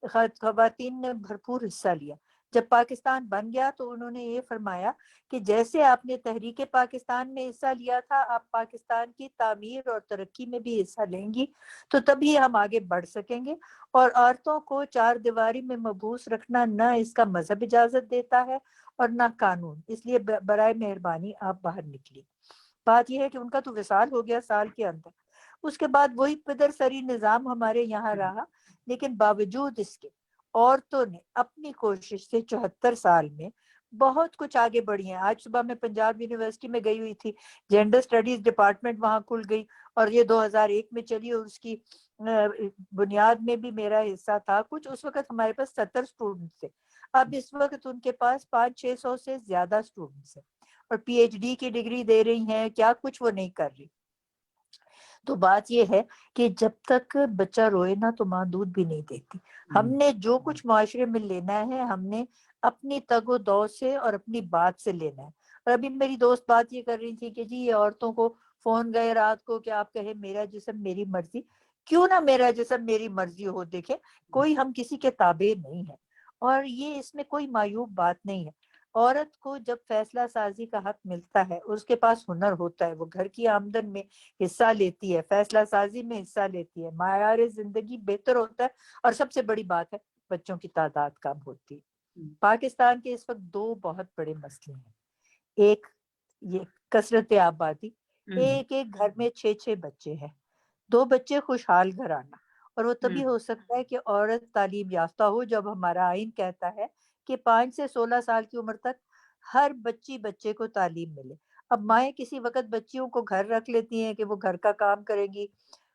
خواتین نے بھرپور حصہ لیا. جب پاکستان بن گیا تو انہوں نے یہ فرمایا کہ جیسے آپ نے تحریک پاکستان میں حصہ لیا تھا، آپ پاکستان کی تعمیر اور ترقی میں بھی حصہ لیں گی تو تبھی ہم آگے بڑھ سکیں گے. اور عورتوں کو 4 دیواری میں محبوس رکھنا نہ اس کا مذہب اجازت دیتا ہے اور نہ قانون. اس لیے برائے مہربانی آپ باہر نکلی. بات یہ ہے کہ ان کا تو وصال ہو گیا سال کے اندر. اس کے بعد وہی پدر سری نظام ہمارے یہاں رہا، لیکن باوجود اس کے عورتوں نے اپنی کوشش سے 74 سال میں بہت کچھ آگے بڑھی ہیں. آج صبح میں پنجاب یونیورسٹی میں گئی ہوئی تھی، جینڈر سٹڈیز ڈپارٹمنٹ وہاں کھل گئی اور یہ 2001 میں چلی، اور اس کی بنیاد میں بھی میرا حصہ تھا کچھ. اس وقت ہمارے پاس 70 اسٹوڈنٹس تھے، اب اس وقت ان کے پاس 500-600 سے زیادہ اسٹوڈنٹس ہیں اور پی ایچ ڈی کی ڈگری دے رہی ہیں. کیا کچھ وہ نہیں کر رہی. تو بات یہ ہے کہ جب تک بچہ روئے نا تو ماں دودھ بھی نہیں دیتی. ہم نے جو کچھ معاشرے میں لینا ہے ہم نے اپنی تگ و دو سے اور اپنی بات سے لینا ہے. اور ابھی میری دوست بات یہ کر رہی تھی کہ جی یہ عورتوں کو فون گئے رات کو کہ آپ کہیں میرا جسم میری مرضی. کیوں نہ میرا جسم میری مرضی ہو. دیکھیں کوئی ہم کسی کے تابع نہیں ہے اور یہ اس میں کوئی معیوب بات نہیں ہے. عورت کو جب فیصلہ سازی کا حق ملتا ہے، اس کے پاس ہنر ہوتا ہے، وہ گھر کی آمدن میں حصہ لیتی ہے، فیصلہ سازی میں حصہ لیتی ہے، معیار زندگی بہتر ہوتا ہے، اور سب سے بڑی بات ہے بچوں کی تعداد کم ہوتی ہے. پاکستان کے اس وقت 2 بہت بڑے مسئلے ہیں. ایک یہ کثرت آبادی، ایک گھر میں 6 بچے ہیں. 2 بچے خوشحال گھرانہ. اور وہ تبھی ہو سکتا ہے کہ عورت تعلیم یافتہ ہو. جب ہمارا آئین کہتا ہے کہ 5 سے 16 سال کی عمر تک ہر بچے کو تعلیم ملے. اب مائیں کسی وقت بچیوں کو گھر رکھ لیتی ہیں کہ وہ گھر کا کام کریں گی،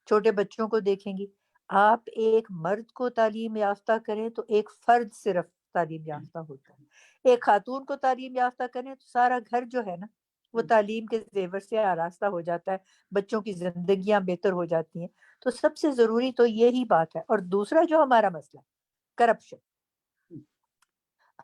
چھوٹے بچوں کو دیکھیں گی. آپ ایک مرد کو تعلیم یافتہ کریں تو ایک فرد صرف تعلیم یافتہ ہوتا ہے. ایک خاتون کو تعلیم یافتہ کریں تو سارا گھر جو ہے نا وہ تعلیم کے زیور سے آراستہ ہو جاتا ہے، بچوں کی زندگیاں بہتر ہو جاتی ہیں. تو سب سے ضروری تو یہی بات ہے. اور دوسرا جو ہمارا مسئلہ کرپشن،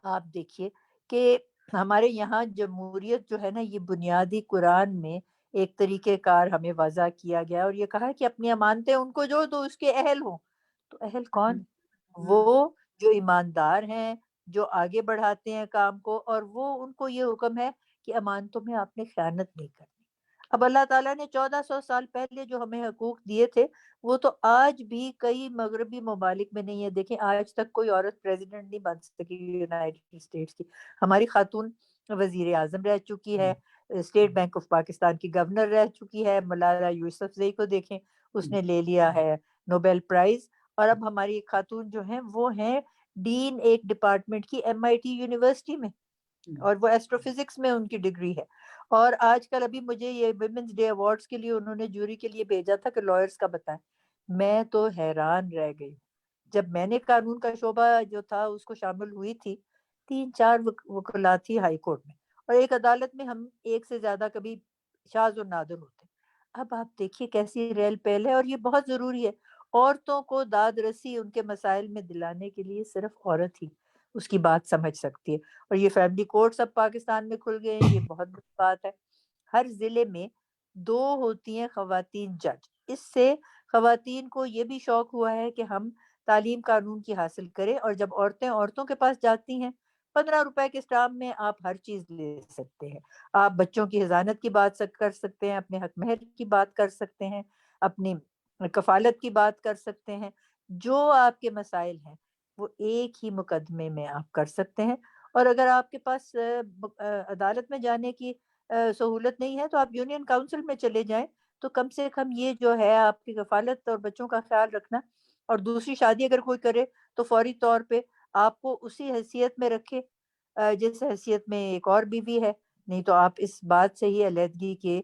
آپ دیکھیے کہ ہمارے یہاں جمہوریت جو ہے نا یہ بنیادی قرآن میں ایک طریقہ کار ہمیں وضع کیا گیا اور یہ کہا کہ اپنی امانتیں ان کو جو تو اس کے اہل ہوں. تو اہل کون؟ وہ جو ایماندار ہیں، جو آگے بڑھاتے ہیں کام کو، اور وہ ان کو یہ حکم ہے کہ امانتوں میں آپ نے خیانت نہیں کرنی. اب اللہ تعالیٰ نے 1400 سال پہلے جو ہمیں حقوق دیے تھے وہ تو آج بھی کئی مغربی ممالک میں نہیں ہے. دیکھیں آج تک کوئی عورت پریزیڈنٹ نہیں بن سکی یونائیٹڈ اسٹیٹس کی. ہماری خاتون وزیر اعظم رہ چکی ہے، اسٹیٹ بینک آف پاکستان کی گورنر رہ چکی ہے. ملالہ یوسفزئی کو دیکھیں، اس نے لے لیا ہے نوبیل پرائز. اور اب ہماری خاتون جو ہیں وہ ہیں ڈین ایک ڈپارٹمنٹ کی MIT یونیورسٹی میں. اور وہ ایسٹروفزکس میں ان کی ڈگری ہے. اور آج کل ابھی مجھے یہ ویمنس ڈے ایوارڈس کے لیے انہوں نے جوری کے لیے بھیجا تھا کہ لائرس کا بتائیں. میں تو حیران رہ گئی جب میں نے قانون کا شعبہ جو تھا اس کو شامل ہوئی تھی. 3-4 وکلا تھی ہائی کورٹ میں, اور ایک عدالت میں ہم ایک سے زیادہ کبھی شاذ و نادر ہوتے. اب آپ دیکھیے کیسی ریل پہل ہے, اور یہ بہت ضروری ہے. عورتوں کو داد رسی ان کے مسائل میں دلانے کے لیے صرف عورت ہی اس کی بات سمجھ سکتی ہے. اور یہ فیملی کورٹس اب پاکستان میں کھل گئے ہیں, یہ بہت بڑی بات ہے. ہر ضلع میں 2 ہوتی ہیں خواتین جج. اس سے خواتین کو یہ بھی شوق ہوا ہے کہ ہم تعلیم قانون کی حاصل کریں, اور جب عورتیں عورتوں کے پاس جاتی ہیں 15 روپے کے اسٹامپ میں آپ ہر چیز لے سکتے ہیں. آپ بچوں کی حضانت کی بات کر سکتے ہیں, اپنے حق مہر کی بات کر سکتے ہیں, اپنی کفالت کی بات کر سکتے ہیں. جو آپ کے مسائل ہیں وہ ایک ہی مقدمے میں آپ کر سکتے ہیں. اور اگر آپ کے پاس عدالت میں جانے کی سہولت نہیں ہے تو آپ یونین کاؤنسل میں چلے جائیں, تو کم سے کم یہ جو ہے آپ کی کفالت اور بچوں کا خیال رکھنا, اور دوسری شادی اگر کوئی کرے تو فوری طور پہ آپ کو اسی حیثیت میں رکھے جس حیثیت میں ایک اور بیوی ہے. نہیں تو آپ اس بات سے ہی علیحدگی کے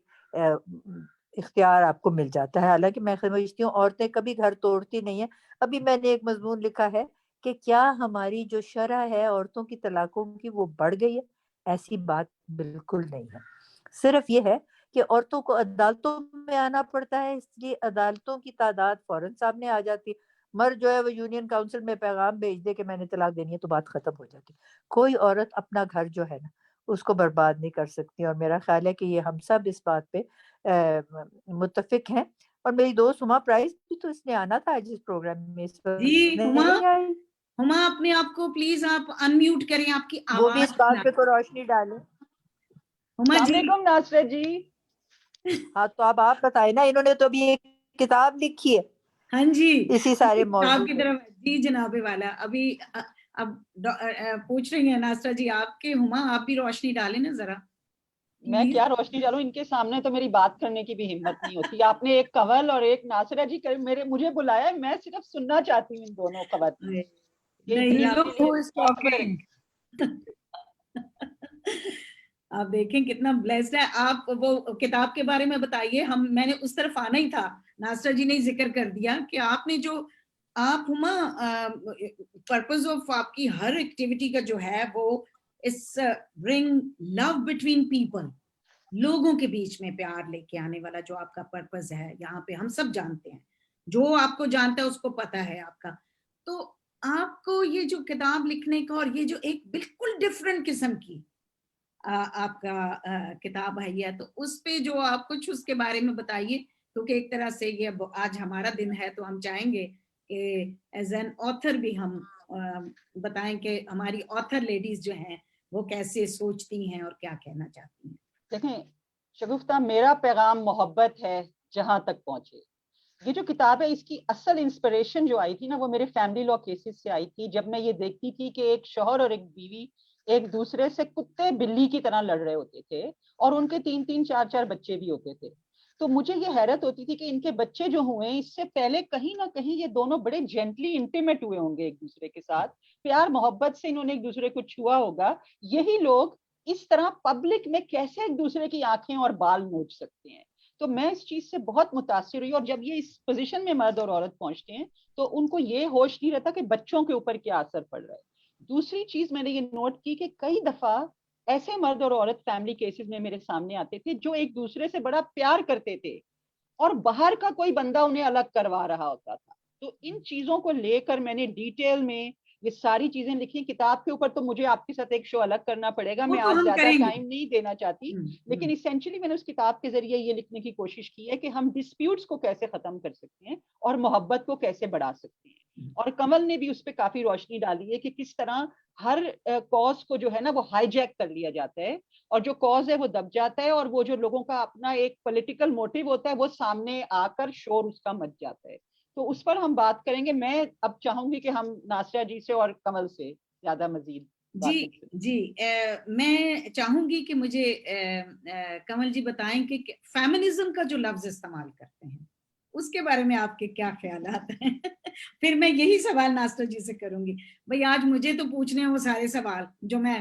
اختیار آپ کو مل جاتا ہے. حالانکہ میں سمجھتی ہوں عورتیں کبھی گھر توڑتی نہیں ہیں. ابھی میں نے ایک مضمون لکھا ہے کہ کیا ہماری جو شرح ہے عورتوں کی طلاقوں کی وہ بڑھ گئی ہے. ایسی بات بالکل نہیں ہے. صرف یہ ہے کہ عورتوں کو عدالتوں میں آنا پڑتا ہے, اس لیے عدالتوں کی تعداد فوراً سامنے آ جاتی. مرد جو ہے وہ یونین کاؤنسل میں پیغام بھیج دے کہ میں نے طلاق دینی ہے تو بات ختم ہو جاتی. کوئی عورت اپنا گھر جو ہے نا اس کو برباد نہیں کر سکتی. اور میرا خیال ہے کہ یہ ہم سب اس بات پہ متفق ہیں. اور میری دوست ہما پرائز بھی تو اس نے آنا تھا آج اس پروگرام میں, اس جی نہیں آئی. ہما اپنے آپ کو پلیز آپ انمیوٹ کریں, آپ کی وہ بھی اس آواز بات پہ کو روشنی ڈالیں. ہما السلام جی. علیکم ناصرہ جی. ہاں تو اب آپ بتائیں نا, انہوں نے تو ابھی ایک کتاب لکھی ہے ہاں جی اسی سارے موضوع آپ کی پہ. طرف. جی جناب والا, ابھی اب پوچھ رہی ہیں ناصرہ جی آپ کے, ہما آپ بھی روشنی ڈالیں نا ذرا. میں کیا روشنی ڈالوں, ان کے سامنے تو میری بات کرنے کی بھی ہمت نہیں ہوتی. آپ نے ایک کنول اور ایک ناصرہ جی مجھے بلایا ہے, میں صرف سننا چاہتی ہوں ان دونوں خواتین. یہ اتنی نہیں, آپ کے لیے آپ دیکھیں کتنا بلیسڈ ہے آپ. وہ کتاب کے بارے میں بتائیے, میں نے اس طرف آنا ہی تھا. ناصرہ جی نے ذکر کر دیا کہ آپ نے جو آپ ہما پرپز آف آپ کی ہر ایکٹیویٹی کا جو ہے وہ اس برنگ لو بٹوین پیپل, لوگوں کے بیچ میں پیار لے کے آنے والا جو آپ کا پرپز ہے. یہاں پہ ہم سب جانتے ہیں, جو آپ کو جانتا ہے اس کو پتا ہے آپ کا. تو آپ کو یہ جو کتاب لکھنے کا, اور یہ جو ایک بالکل ڈفرینٹ قسم کی آپ کا کتاب ہے یہ, تو اس پہ جو آپ کچھ اس کے بارے میں بتائیے. کیونکہ ایک طرح سے یہ آج ہمارا دن ہے تو ہم چاہیں گے کہ ایز این آتھر بھی ہم بتائیں کہ ہماری آتھر لیڈیز جو ہیں وہ کیسے سوچتی ہیں اور کیا کہنا چاہتی ہیں. دیکھیں شگفتہ, میرا پیغام محبت ہے جہاں تک پہنچے. یہ جو کتاب ہے اس کی اصل انسپریشن جو آئی تھی نا وہ میرے فیملی لا کیسز سے آئی تھی, جب میں یہ دیکھتی تھی کہ ایک شوہر اور ایک بیوی ایک دوسرے سے کتے بلی کی طرح لڑ رہے ہوتے تھے, اور ان کے 3-3 4-4 بچے بھی ہوتے تھے. تو مجھے یہ حیرت ہوتی تھی کہ ان کے بچے جو ہوئے اس سے پہلے کہیں نہ کہیں یہ دونوں بڑے جینٹلی انٹیمیٹ ہوئے ہوں گے ایک دوسرے کے ساتھ, پیار محبت سے انہوں نے ایک دوسرے کو چھوا ہوگا. یہی لوگ اس طرح پبلک میں کیسے ایک دوسرے کی آنکھیں اور بال نوچ سکتے ہیں. تو میں اس چیز سے بہت متاثر ہوئی, اور جب یہ اس پوزیشن میں مرد اور عورت پہنچتے ہیں تو ان کو یہ ہوش نہیں رہتا کہ بچوں کے اوپر کیا اثر پڑ رہا ہے. دوسری چیز میں نے یہ نوٹ کی کہ کئی دفعہ ایسے مرد اور عورت فیملی کیسز میں میرے سامنے آتے تھے جو ایک دوسرے سے بڑا پیار کرتے تھے اور باہر کا کوئی بندہ انہیں الگ کروا رہا ہوتا تھا. تو ان چیزوں کو لے کر میں نے ڈیٹیل میں یہ ساری چیزیں لکھی. کتاب کے اوپر تو مجھے آپ کے ساتھ ایک شو الگ کرنا پڑے گا, میں آج زیادہ ٹائم نہیں دینا چاہتی, لیکن اسینشلی میں نے اس کتاب کے ذریعے یہ لکھنے کی کوشش کی ہے کہ ہم ڈسپیوٹس کو کیسے ختم کر سکتے ہیں اور محبت کو کیسے بڑھا سکتے ہیں. اور کمل نے بھی اس پہ کافی روشنی ڈالی ہے کہ کس طرح ہر کاز کو جو ہے نا وہ ہائی جیک کر لیا جاتا ہے, اور جو کاز ہے وہ دب جاتا ہے, اور وہ جو لوگوں کا اپنا ایک پولیٹیکل موٹیو ہوتا ہے وہ سامنے آ کر شور اس کا مچ جاتا ہے. تو اس پر ہم بات کریں گے. میں اب چاہوں گی کہ ہم ناصرہ جی سے اور کمل سے زیادہ مزید جی میں چاہوں گی کہ مجھے کمل جی بتائیں کہ فیمنزم کا جو لفظ استعمال کرتے ہیں اس کے بارے میں آپ کے کیا خیالات ہیں. پھر میں یہی سوال ناصرہ جی سے کروں گی. بھئی آج مجھے تو پوچھنے ہیں وہ سارے سوال جو میں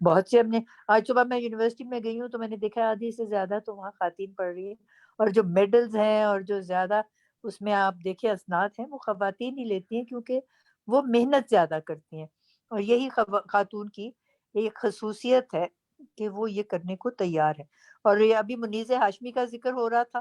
بہت سے ہم نے آج صبح میں یونیورسٹی میں گئی ہوں تو میں نے دیکھا آدھی سے زیادہ تو وہاں خواتین پڑھ رہی ہیں, اور جو میڈلز ہیں اور جو زیادہ اس میں آپ دیکھیں اسناد ہیں وہ خواتین ہی لیتی ہیں, کیونکہ وہ محنت زیادہ کرتی ہیں, اور یہی خاتون کی ایک خصوصیت ہے کہ وہ یہ کرنے کو تیار ہے. اور یہ ابھی منیز ہاشمی کا ذکر ہو رہا تھا,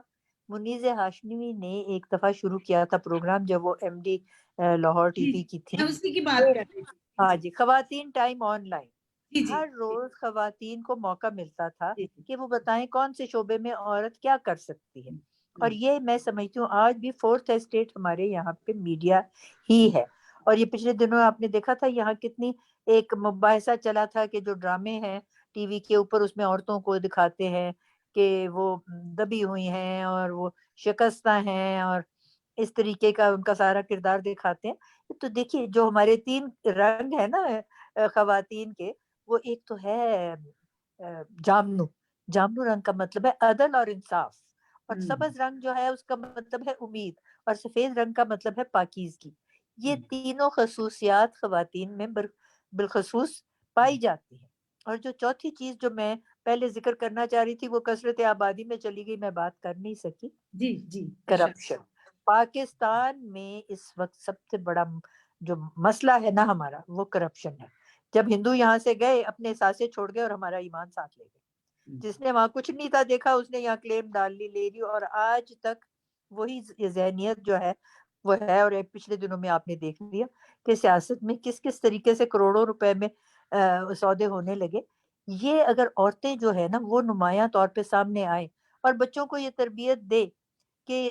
منیز ہاشمی نے ایک دفعہ شروع کیا تھا پروگرام جب وہ M D Lahore T V کی تھی. میں اسی کی بات کر رہی تھی. ہاں جی, خواتین ٹائم آن لائن, جی جی ہر روز خواتین کو موقع ملتا تھا جی کہ وہ بتائیں کون سے شعبے میں عورت کیا کر سکتی ہے. اور جی یہ میں سمجھتی ہوں آج بھی فورتھ اسٹیٹ ہمارے یہاں پہ میڈیا ہی ہے. اور یہ پچھلے دنوں آپ نے دیکھا تھا یہاں کتنی ایک مباحثہ چلا تھا کہ جو ڈرامے ہیں ٹی وی کے اوپر اس میں عورتوں کو دکھاتے ہیں کہ وہ دبی ہوئی ہیں اور وہ شکستہ ہیں, اور اس طریقے کا ان کا سارا کردار دکھاتے ہیں. تو دیکھیے جو ہمارے 3 رنگ ہیں نا خواتین کے, وہ ایک تو ہے جامنو, جامنو رنگ کا مطلب ہے عدل اور انصاف, اور سبز رنگ جو ہے اس کا مطلب ہے امید, اور سفید رنگ کا مطلب ہے پاکیزگی. یہ تینوں خصوصیات خواتین میں بالخصوص پائی جاتی ہیں. اور جو چوتھی چیز جو میں پہلے ذکر کرنا چاہ رہی تھی وہ کثرت آبادی میں چلی گئی, میں بات کر نہیں سکی. جی جی کرپشن. پاکستان میں اس وقت سب سے بڑا جو مسئلہ ہے نا ہمارا وہ کرپشن ہے. جب ہندو یہاں سے گئے اپنے ساسے چھوڑ گئے اور ہمارا ایمان ساتھ لے گئے. جس نے وہاں کچھ نہیں تھا دیکھا اس نے یہاں کلیم ڈال لی, لے لی, اور آج تک وہی ذہنیت جو ہے وہ ہے. اور پچھلے دنوں میں آپ نے دیکھ لیا کہ سیاست میں کس کس طریقے سے کروڑوں روپے میں سودے ہونے لگے. یہ اگر عورتیں جو ہے نا وہ نمایاں طور پہ سامنے آئیں اور بچوں کو یہ تربیت دے کہ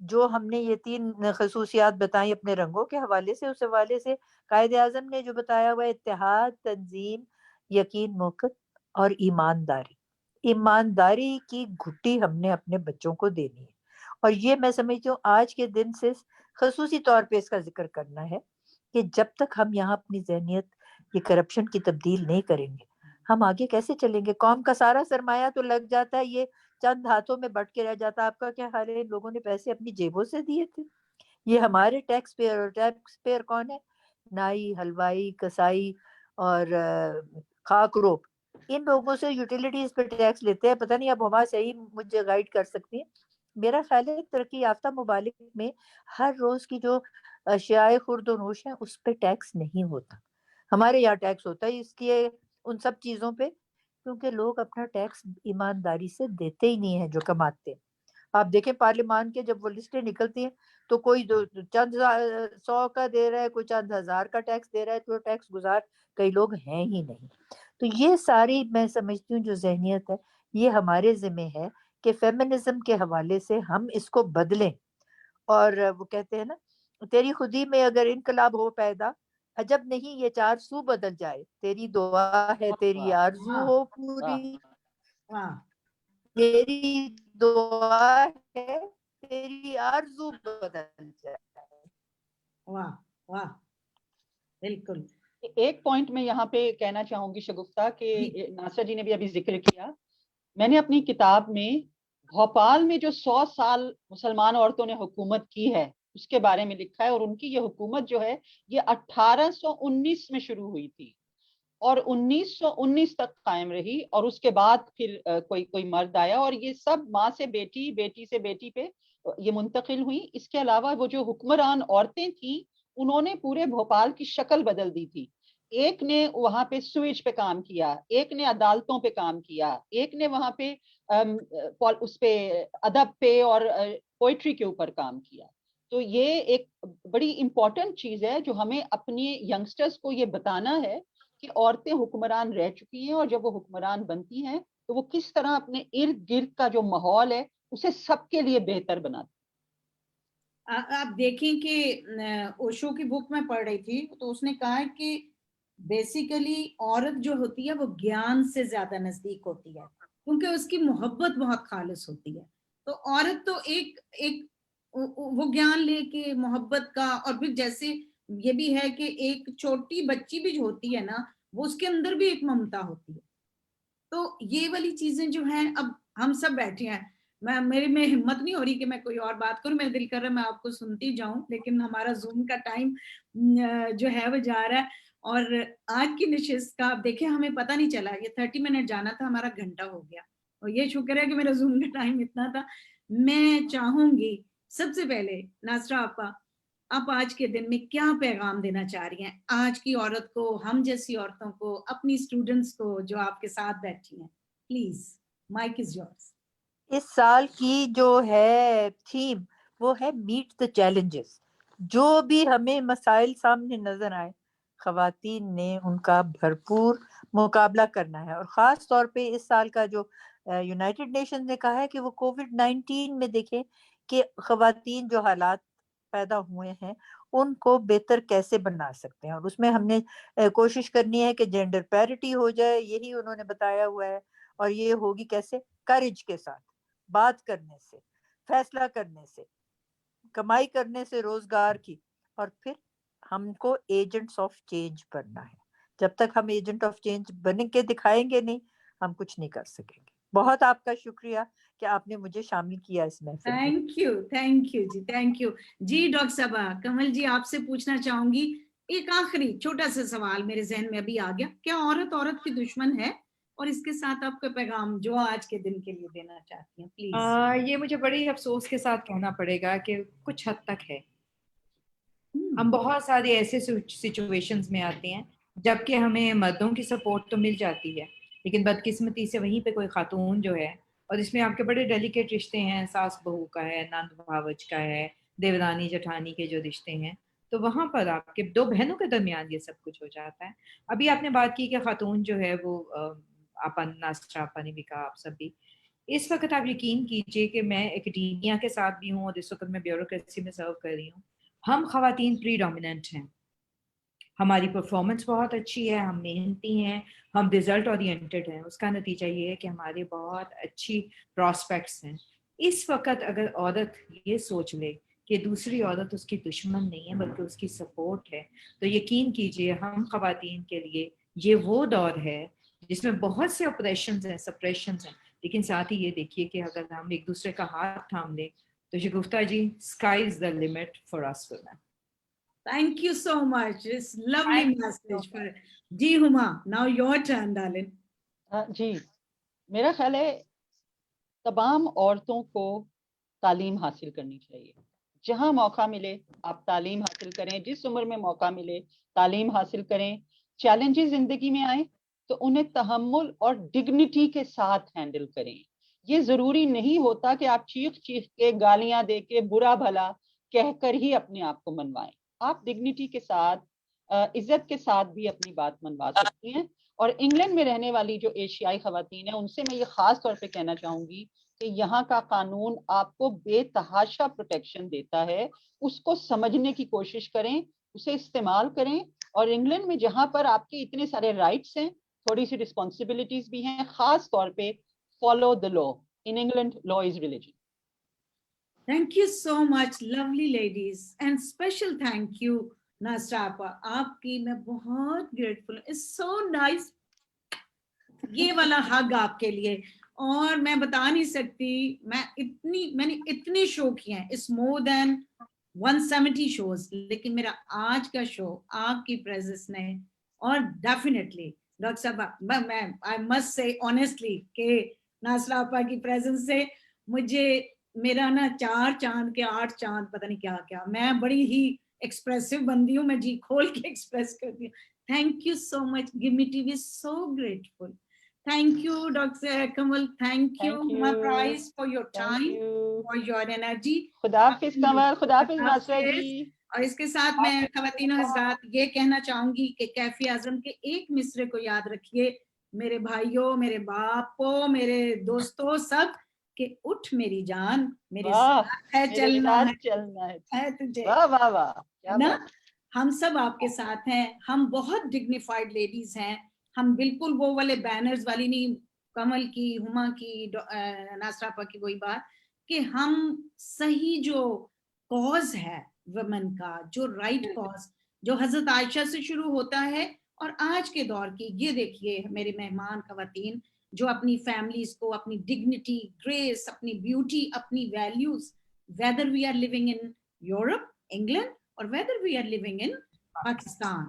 جو ہم نے یہ 3 خصوصیات بتائیں اپنے رنگوں کے حوالے سے, اس حوالے سے قائد اعظم نے جو بتایا ہوا اتحاد, تنظیم, یقین, موقف اور ایمانداری. ایمانداری کی گھٹی ہم نے اپنے بچوں کو دینی ہے. اور یہ میں سمجھتی ہوں آج کے دن سے خصوصی طور پہ اس کا ذکر کرنا ہے کہ جب تک ہم یہاں اپنی ذہنیت یہ کرپشن کی تبدیل نہیں کریں گے ہم آگے کیسے چلیں گے. قوم کا سارا سرمایہ تو لگ جاتا ہے, یہ چند ہاتھوں میں بٹ کے رہ جاتا. آپ کا کیا حال ہے, ان لوگوں نے پیسے اپنی جیبوں سے دیے تھے. یہ ہمارے ٹیکس پیئر, اور ٹیکس پیئر کون ہے, نائی, حلوائی, کسائی اور خاک روب, ان لوگوں سے یوٹیلیٹیز پہ ٹیکس لیتے ہیں. پتہ نہیں اب ہما صحیح مجھے گائیڈ کر سکتی ہیں. میرا خیال ہے ترقی یافتہ ممالک میں ہر روز کی جو اشیاء خورد و نوش ہیں اس پہ ٹیکس نہیں ہوتا. ہمارے یہاں ٹیکس ہوتا ہے اس لیے ان سب چیزوں پہ, کیونکہ لوگ اپنا ٹیکس ایمانداری سے دیتے ہی نہیں ہیں جو کماتے ہیں. آپ دیکھیں پارلیمان کے جب وہ لسٹیں نکلتی ہیں تو کوئی چند 100 کا دے رہا ہے, کوئی چند ہزار کا ٹیکس دے رہا ہے, تو ٹیکس گزار کئی لوگ ہیں ہی نہیں. تو یہ ساری میں سمجھتی ہوں جو ذہنیت ہے یہ ہمارے ذمہ ہے کہ فیمنزم کے حوالے سے ہم اس کو بدلیں. اور وہ کہتے ہیں نا تیری خودی میں اگر انقلاب ہو پیدا, عجب نہیں یہ 4 سو بدل جائے. تیری دعا ہے تیری آرزو ہو پوری, تیری دعا ہے تیری آرزو بدل جائے. واہ واہ, بالکل. ایک پوائنٹ میں یہاں پہ کہنا چاہوں گی شگفتہ کہ ناصر جی نے بھی ابھی ذکر کیا, میں نے اپنی کتاب میں بھوپال میں جو 100 سال مسلمان عورتوں نے حکومت کی ہے اس کے بارے میں لکھا ہے. اور ان کی یہ حکومت جو ہے یہ 1819 میں شروع ہوئی تھی اور 1919 تک قائم رہی, اور اس کے بعد پھر کوئی مرد آیا, اور یہ سب ماں سے بیٹی, بیٹی سے بیٹی پہ یہ منتقل ہوئی. اس کے علاوہ وہ جو حکمران عورتیں تھیں انہوں نے پورے بھوپال کی شکل بدل دی تھی. ایک نے وہاں پہ سویج پہ کام کیا, ایک نے عدالتوں پہ کام کیا, ایک نے وہاں پہ اس پہ ادب پہ اور پوئٹری کے اوپر کام کیا. تو یہ ایک بڑی امپورٹنٹ چیز ہے جو ہمیں اپنی ینگسٹرز کو یہ بتانا ہے کہ عورتیں حکمران رہ چکی ہیں, اور جب وہ حکمران بنتی ہیں تو وہ کس طرح اپنے ارد گرد کا جو ماحول ہے اسے سب کے لیے بہتر بناتی. آپ دیکھیں کہ اوشو کی بک میں پڑھ رہی تھی تو اس نے کہا کہ بیسیکلی عورت جو ہوتی ہے وہ گیان سے زیادہ نزدیک ہوتی ہے کیونکہ اس کی محبت بہت خالص ہوتی ہے. تو عورت تو ایک وہ گیان لے کے محبت کا, اور پھر جیسے یہ بھی ہے کہ ایک چھوٹی بچی بھی جو ہوتی ہے نا وہ اس کے اندر بھی ایک ممتا ہوتی ہے. تو یہ والی چیزیں جو ہیں, اب ہم سب بیٹھے ہیں, میرے میں ہمت نہیں ہو رہی کہ میں کوئی اور بات کروں, میرا دل کر رہا ہے میں آپ کو سنتی جاؤں, لیکن ہمارا زوم کا ٹائم جو ہے وہ جا رہا ہے. اور آج کی نشست کا آپ دیکھیں ہمیں پتہ نہیں چلا, یہ 30 منٹ جانا تھا, ہمارا گھنٹہ ہو گیا, اور یہ شکر ہے کہ میرا زوم کا ٹائم اتنا تھا. میں چاہوں گی سب سے پہلے ناصرہ آپا, آپ آج کے دن میں کیا پیغام دینا چاہ رہی ہیں آج کی عورت کو, ہم جیسی عورتوں کو, اپنی اسٹوڈنٹس کو جو آپ کے ساتھ بیٹھی ہیں؟ Please mic is yours. اس سال کی جو ہے تھیم وہ ہے میٹ دا چیلنجز. جو بھی ہمیں مسائل سامنے نظر آئے, خواتین نے ان کا بھرپور مقابلہ کرنا ہے. اور خاص طور پہ اس سال کا جو یونائٹڈ نیشن نے کہا ہے کہ وہ کووڈ-19 میں دیکھیں کہ خواتین جو حالات پیدا ہوئے ہیں ان کو بہتر کیسے بنا سکتے ہیں, اور اس میں ہم نے کوشش کرنی ہے کہ جینڈر پیرٹی ہو جائے, یہی انہوں نے بتایا ہوا ہے. اور یہ ہوگی کیسے؟ کریج کے ساتھ, بات کرنے سے, فیصلہ کرنے سے, کمائی کرنے سے, روزگار کی. اور پھر ہم کو ایجنٹس آف چینج بننا ہے. جب تک ہم ایجنٹ آف چینج بن کے دکھائیں گے نہیں, ہم کچھ نہیں کر سکیں گے. بہت آپ کا شکریہ کہ آپ نے مجھے شامل کیا اس محفل میں. Thank you ji, thank you ji. Doctor صاحبہ کمل جی, آپ سے پوچھنا چاہوں گی ایک آخری چھوٹا سا سوال میرے ذہن میں ابھی آ گیا, کیا عورت عورت کی دشمن ہے؟ اور اس کے ساتھ آپ کا پیغام جو آج کے دن کے لیے دینا چاہتی ہیں پلیز. یہ مجھے بڑی افسوس کے ساتھ کہنا پڑے گا کہ کچھ حد تک ہے. ہم بہت سارے ایسے سچویشنز میں آتے ہیں جبکہ ہمیں مردوں کی سپورٹ تو مل جاتی ہے, لیکن بدقسمتی سے وہیں پہ کوئی خاتون جو ہے, اور اس میں آپ کے بڑے ڈیلیکیٹ رشتے ہیں, ساس بہو کا ہے, نند بھاوج کا ہے, دیورانی جٹھانی کے جو رشتے ہیں, تو وہاں پر آپ کے دو بہنوں کے درمیان یہ سب کچھ ہو جاتا ہے. ابھی آپ نے بات کی کہ خاتون جو ہے وہ آپا ناصرہ آپا نے بھی کہا, آپ سب بھی اس وقت آپ یقین کیجئے کہ میں اکیڈیمیا کے ساتھ بھی ہوں اور اس وقت میں بیوروکریسی میں سرو کر رہی ہوں. ہم خواتین پری ڈومیننٹ ہیں, ہماری پرفارمنس بہت اچھی ہے, ہم محنتی ہیں, ہم رزلٹ اورینٹڈ ہیں. اس کا نتیجہ یہ ہے کہ ہمارے بہت اچھی پراسپیکٹس ہیں. اس وقت اگر عورت یہ سوچ لے کہ دوسری عورت اس کی دشمن نہیں ہے بلکہ اس کی سپورٹ ہے, تو یقین کیجئے ہم خواتین کے لیے یہ وہ دور ہے جس میں بہت سے اپریشنز ہیں, سپریشنز ہیں, لیکن ساتھ ہی یہ دیکھیے کہ اگر ہم ایک دوسرے کا ہاتھ تھام لیں تو Shagufta ji, sky is the limit for us women. Thank you so much. It's lovely message for ji Huma. Now your turn, darling. جی, میرا خیال ہے تمام عورتوں کو تعلیم حاصل کرنی چاہیے. جہاں موقع ملے آپ تعلیم حاصل کریں, جس عمر میں موقع ملے تعلیم حاصل کریں. چیلنجز زندگی میں آئیں تو انہیں تحمل اور ڈگنیٹی کے ساتھ ہینڈل کریں. یہ ضروری نہیں ہوتا کہ آپ چیخ کے, گالیاں دے کے, برا بھلا کہہ کر ہی اپنے آپ کو منوائیں. آپ ڈگنیٹی کے ساتھ, عزت کے ساتھ بھی اپنی بات منوا سکتی ہیں. اور انگلینڈ میں رہنے والی جو ایشیائی خواتین ہیں ان سے میں یہ خاص طور پہ کہنا چاہوں گی کہ یہاں کا قانون آپ کو بے تحاشا پروٹیکشن دیتا ہے. اس کو سمجھنے کی کوشش کریں, اسے استعمال کریں. اور انگلینڈ میں جہاں پر آپ کے اتنے سارے رائٹس ہیں, تھوڑی سی رسپانسبلٹیز بھی ہیں. خاص طور پہ follow the law. In England law is religion. Thank you so much, lovely ladies, and special thank you Nasira آپا. آپ کی میں بہت گریٹفل ہوں. It's so nice. یہ والا حق آپ کے لیے, اور میں بتا نہیں سکتی, میں نے اتنے شو کیے ہیں, it's more than 170 شوز, لیکن میرا آج کا شو آپ کی پریزنس نے, اور ڈیفینیٹلی ڈاکٹر صاحب میں I must say honestly کہ ناصرہ آپا کی پریزنس سے مجھے میرا نا 4 چاند کے 8 چاند پتہ نہیں کیا کیا. میں بڑی ہی ایکسپریسو بندی ہوں, میں جی کھول کے ایکسپریس کرتی ہوں. Thank you so much. Give me T V so grateful. Thank you, Dr. Kamal. Thank you, Huma Price, for your time, for your energy. خدا حافظ کمل, خدا حافظ ناصرہ جی. اور اس کے ساتھ میں خواتین و حضرات یہ کہنا چاہوں گی کہ کیفی اعظم کے ایک مصرے کو یاد رکھیے, میرے بھائیوں, میرے باپوں, میرے دوستوں, سب, کہ اٹھ میری جان, میرے ساتھ ہے چلنا ہے تجھے. واہ واہ واہ, نا ہم سب آپ کے ساتھ ہیں. ہم بہت ڈگنیفائڈ لیڈیز ہیں. ہم بالکل وہ والے بینرز والی نہیں, کمل کی, ہما کی, ناصرہ آپا کی وہی بات کہ ہم صحیح جو کاز ہے ویمن کا, جو رائٹ کاز جو حضرت عائشہ سے شروع ہوتا ہے, اور آج کے دور کی یہ دیکھیے میرے مہمان خواتین جو اپنی فیملیز کو, اپنی ڈگنیٹی, گریس, اپنی بیوٹی, اپنی values, whether we are living in Europe, England, or whether we are living in Pakistan,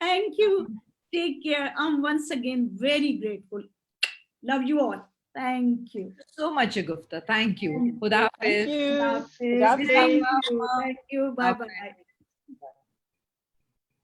thank you, take care, I'm once again very grateful, love you all, thank you so much, Shagufta. Thank you. Khuda Thank Hafiz. you. Hafiz. Khuda Hafiz. Thank you, bye bye.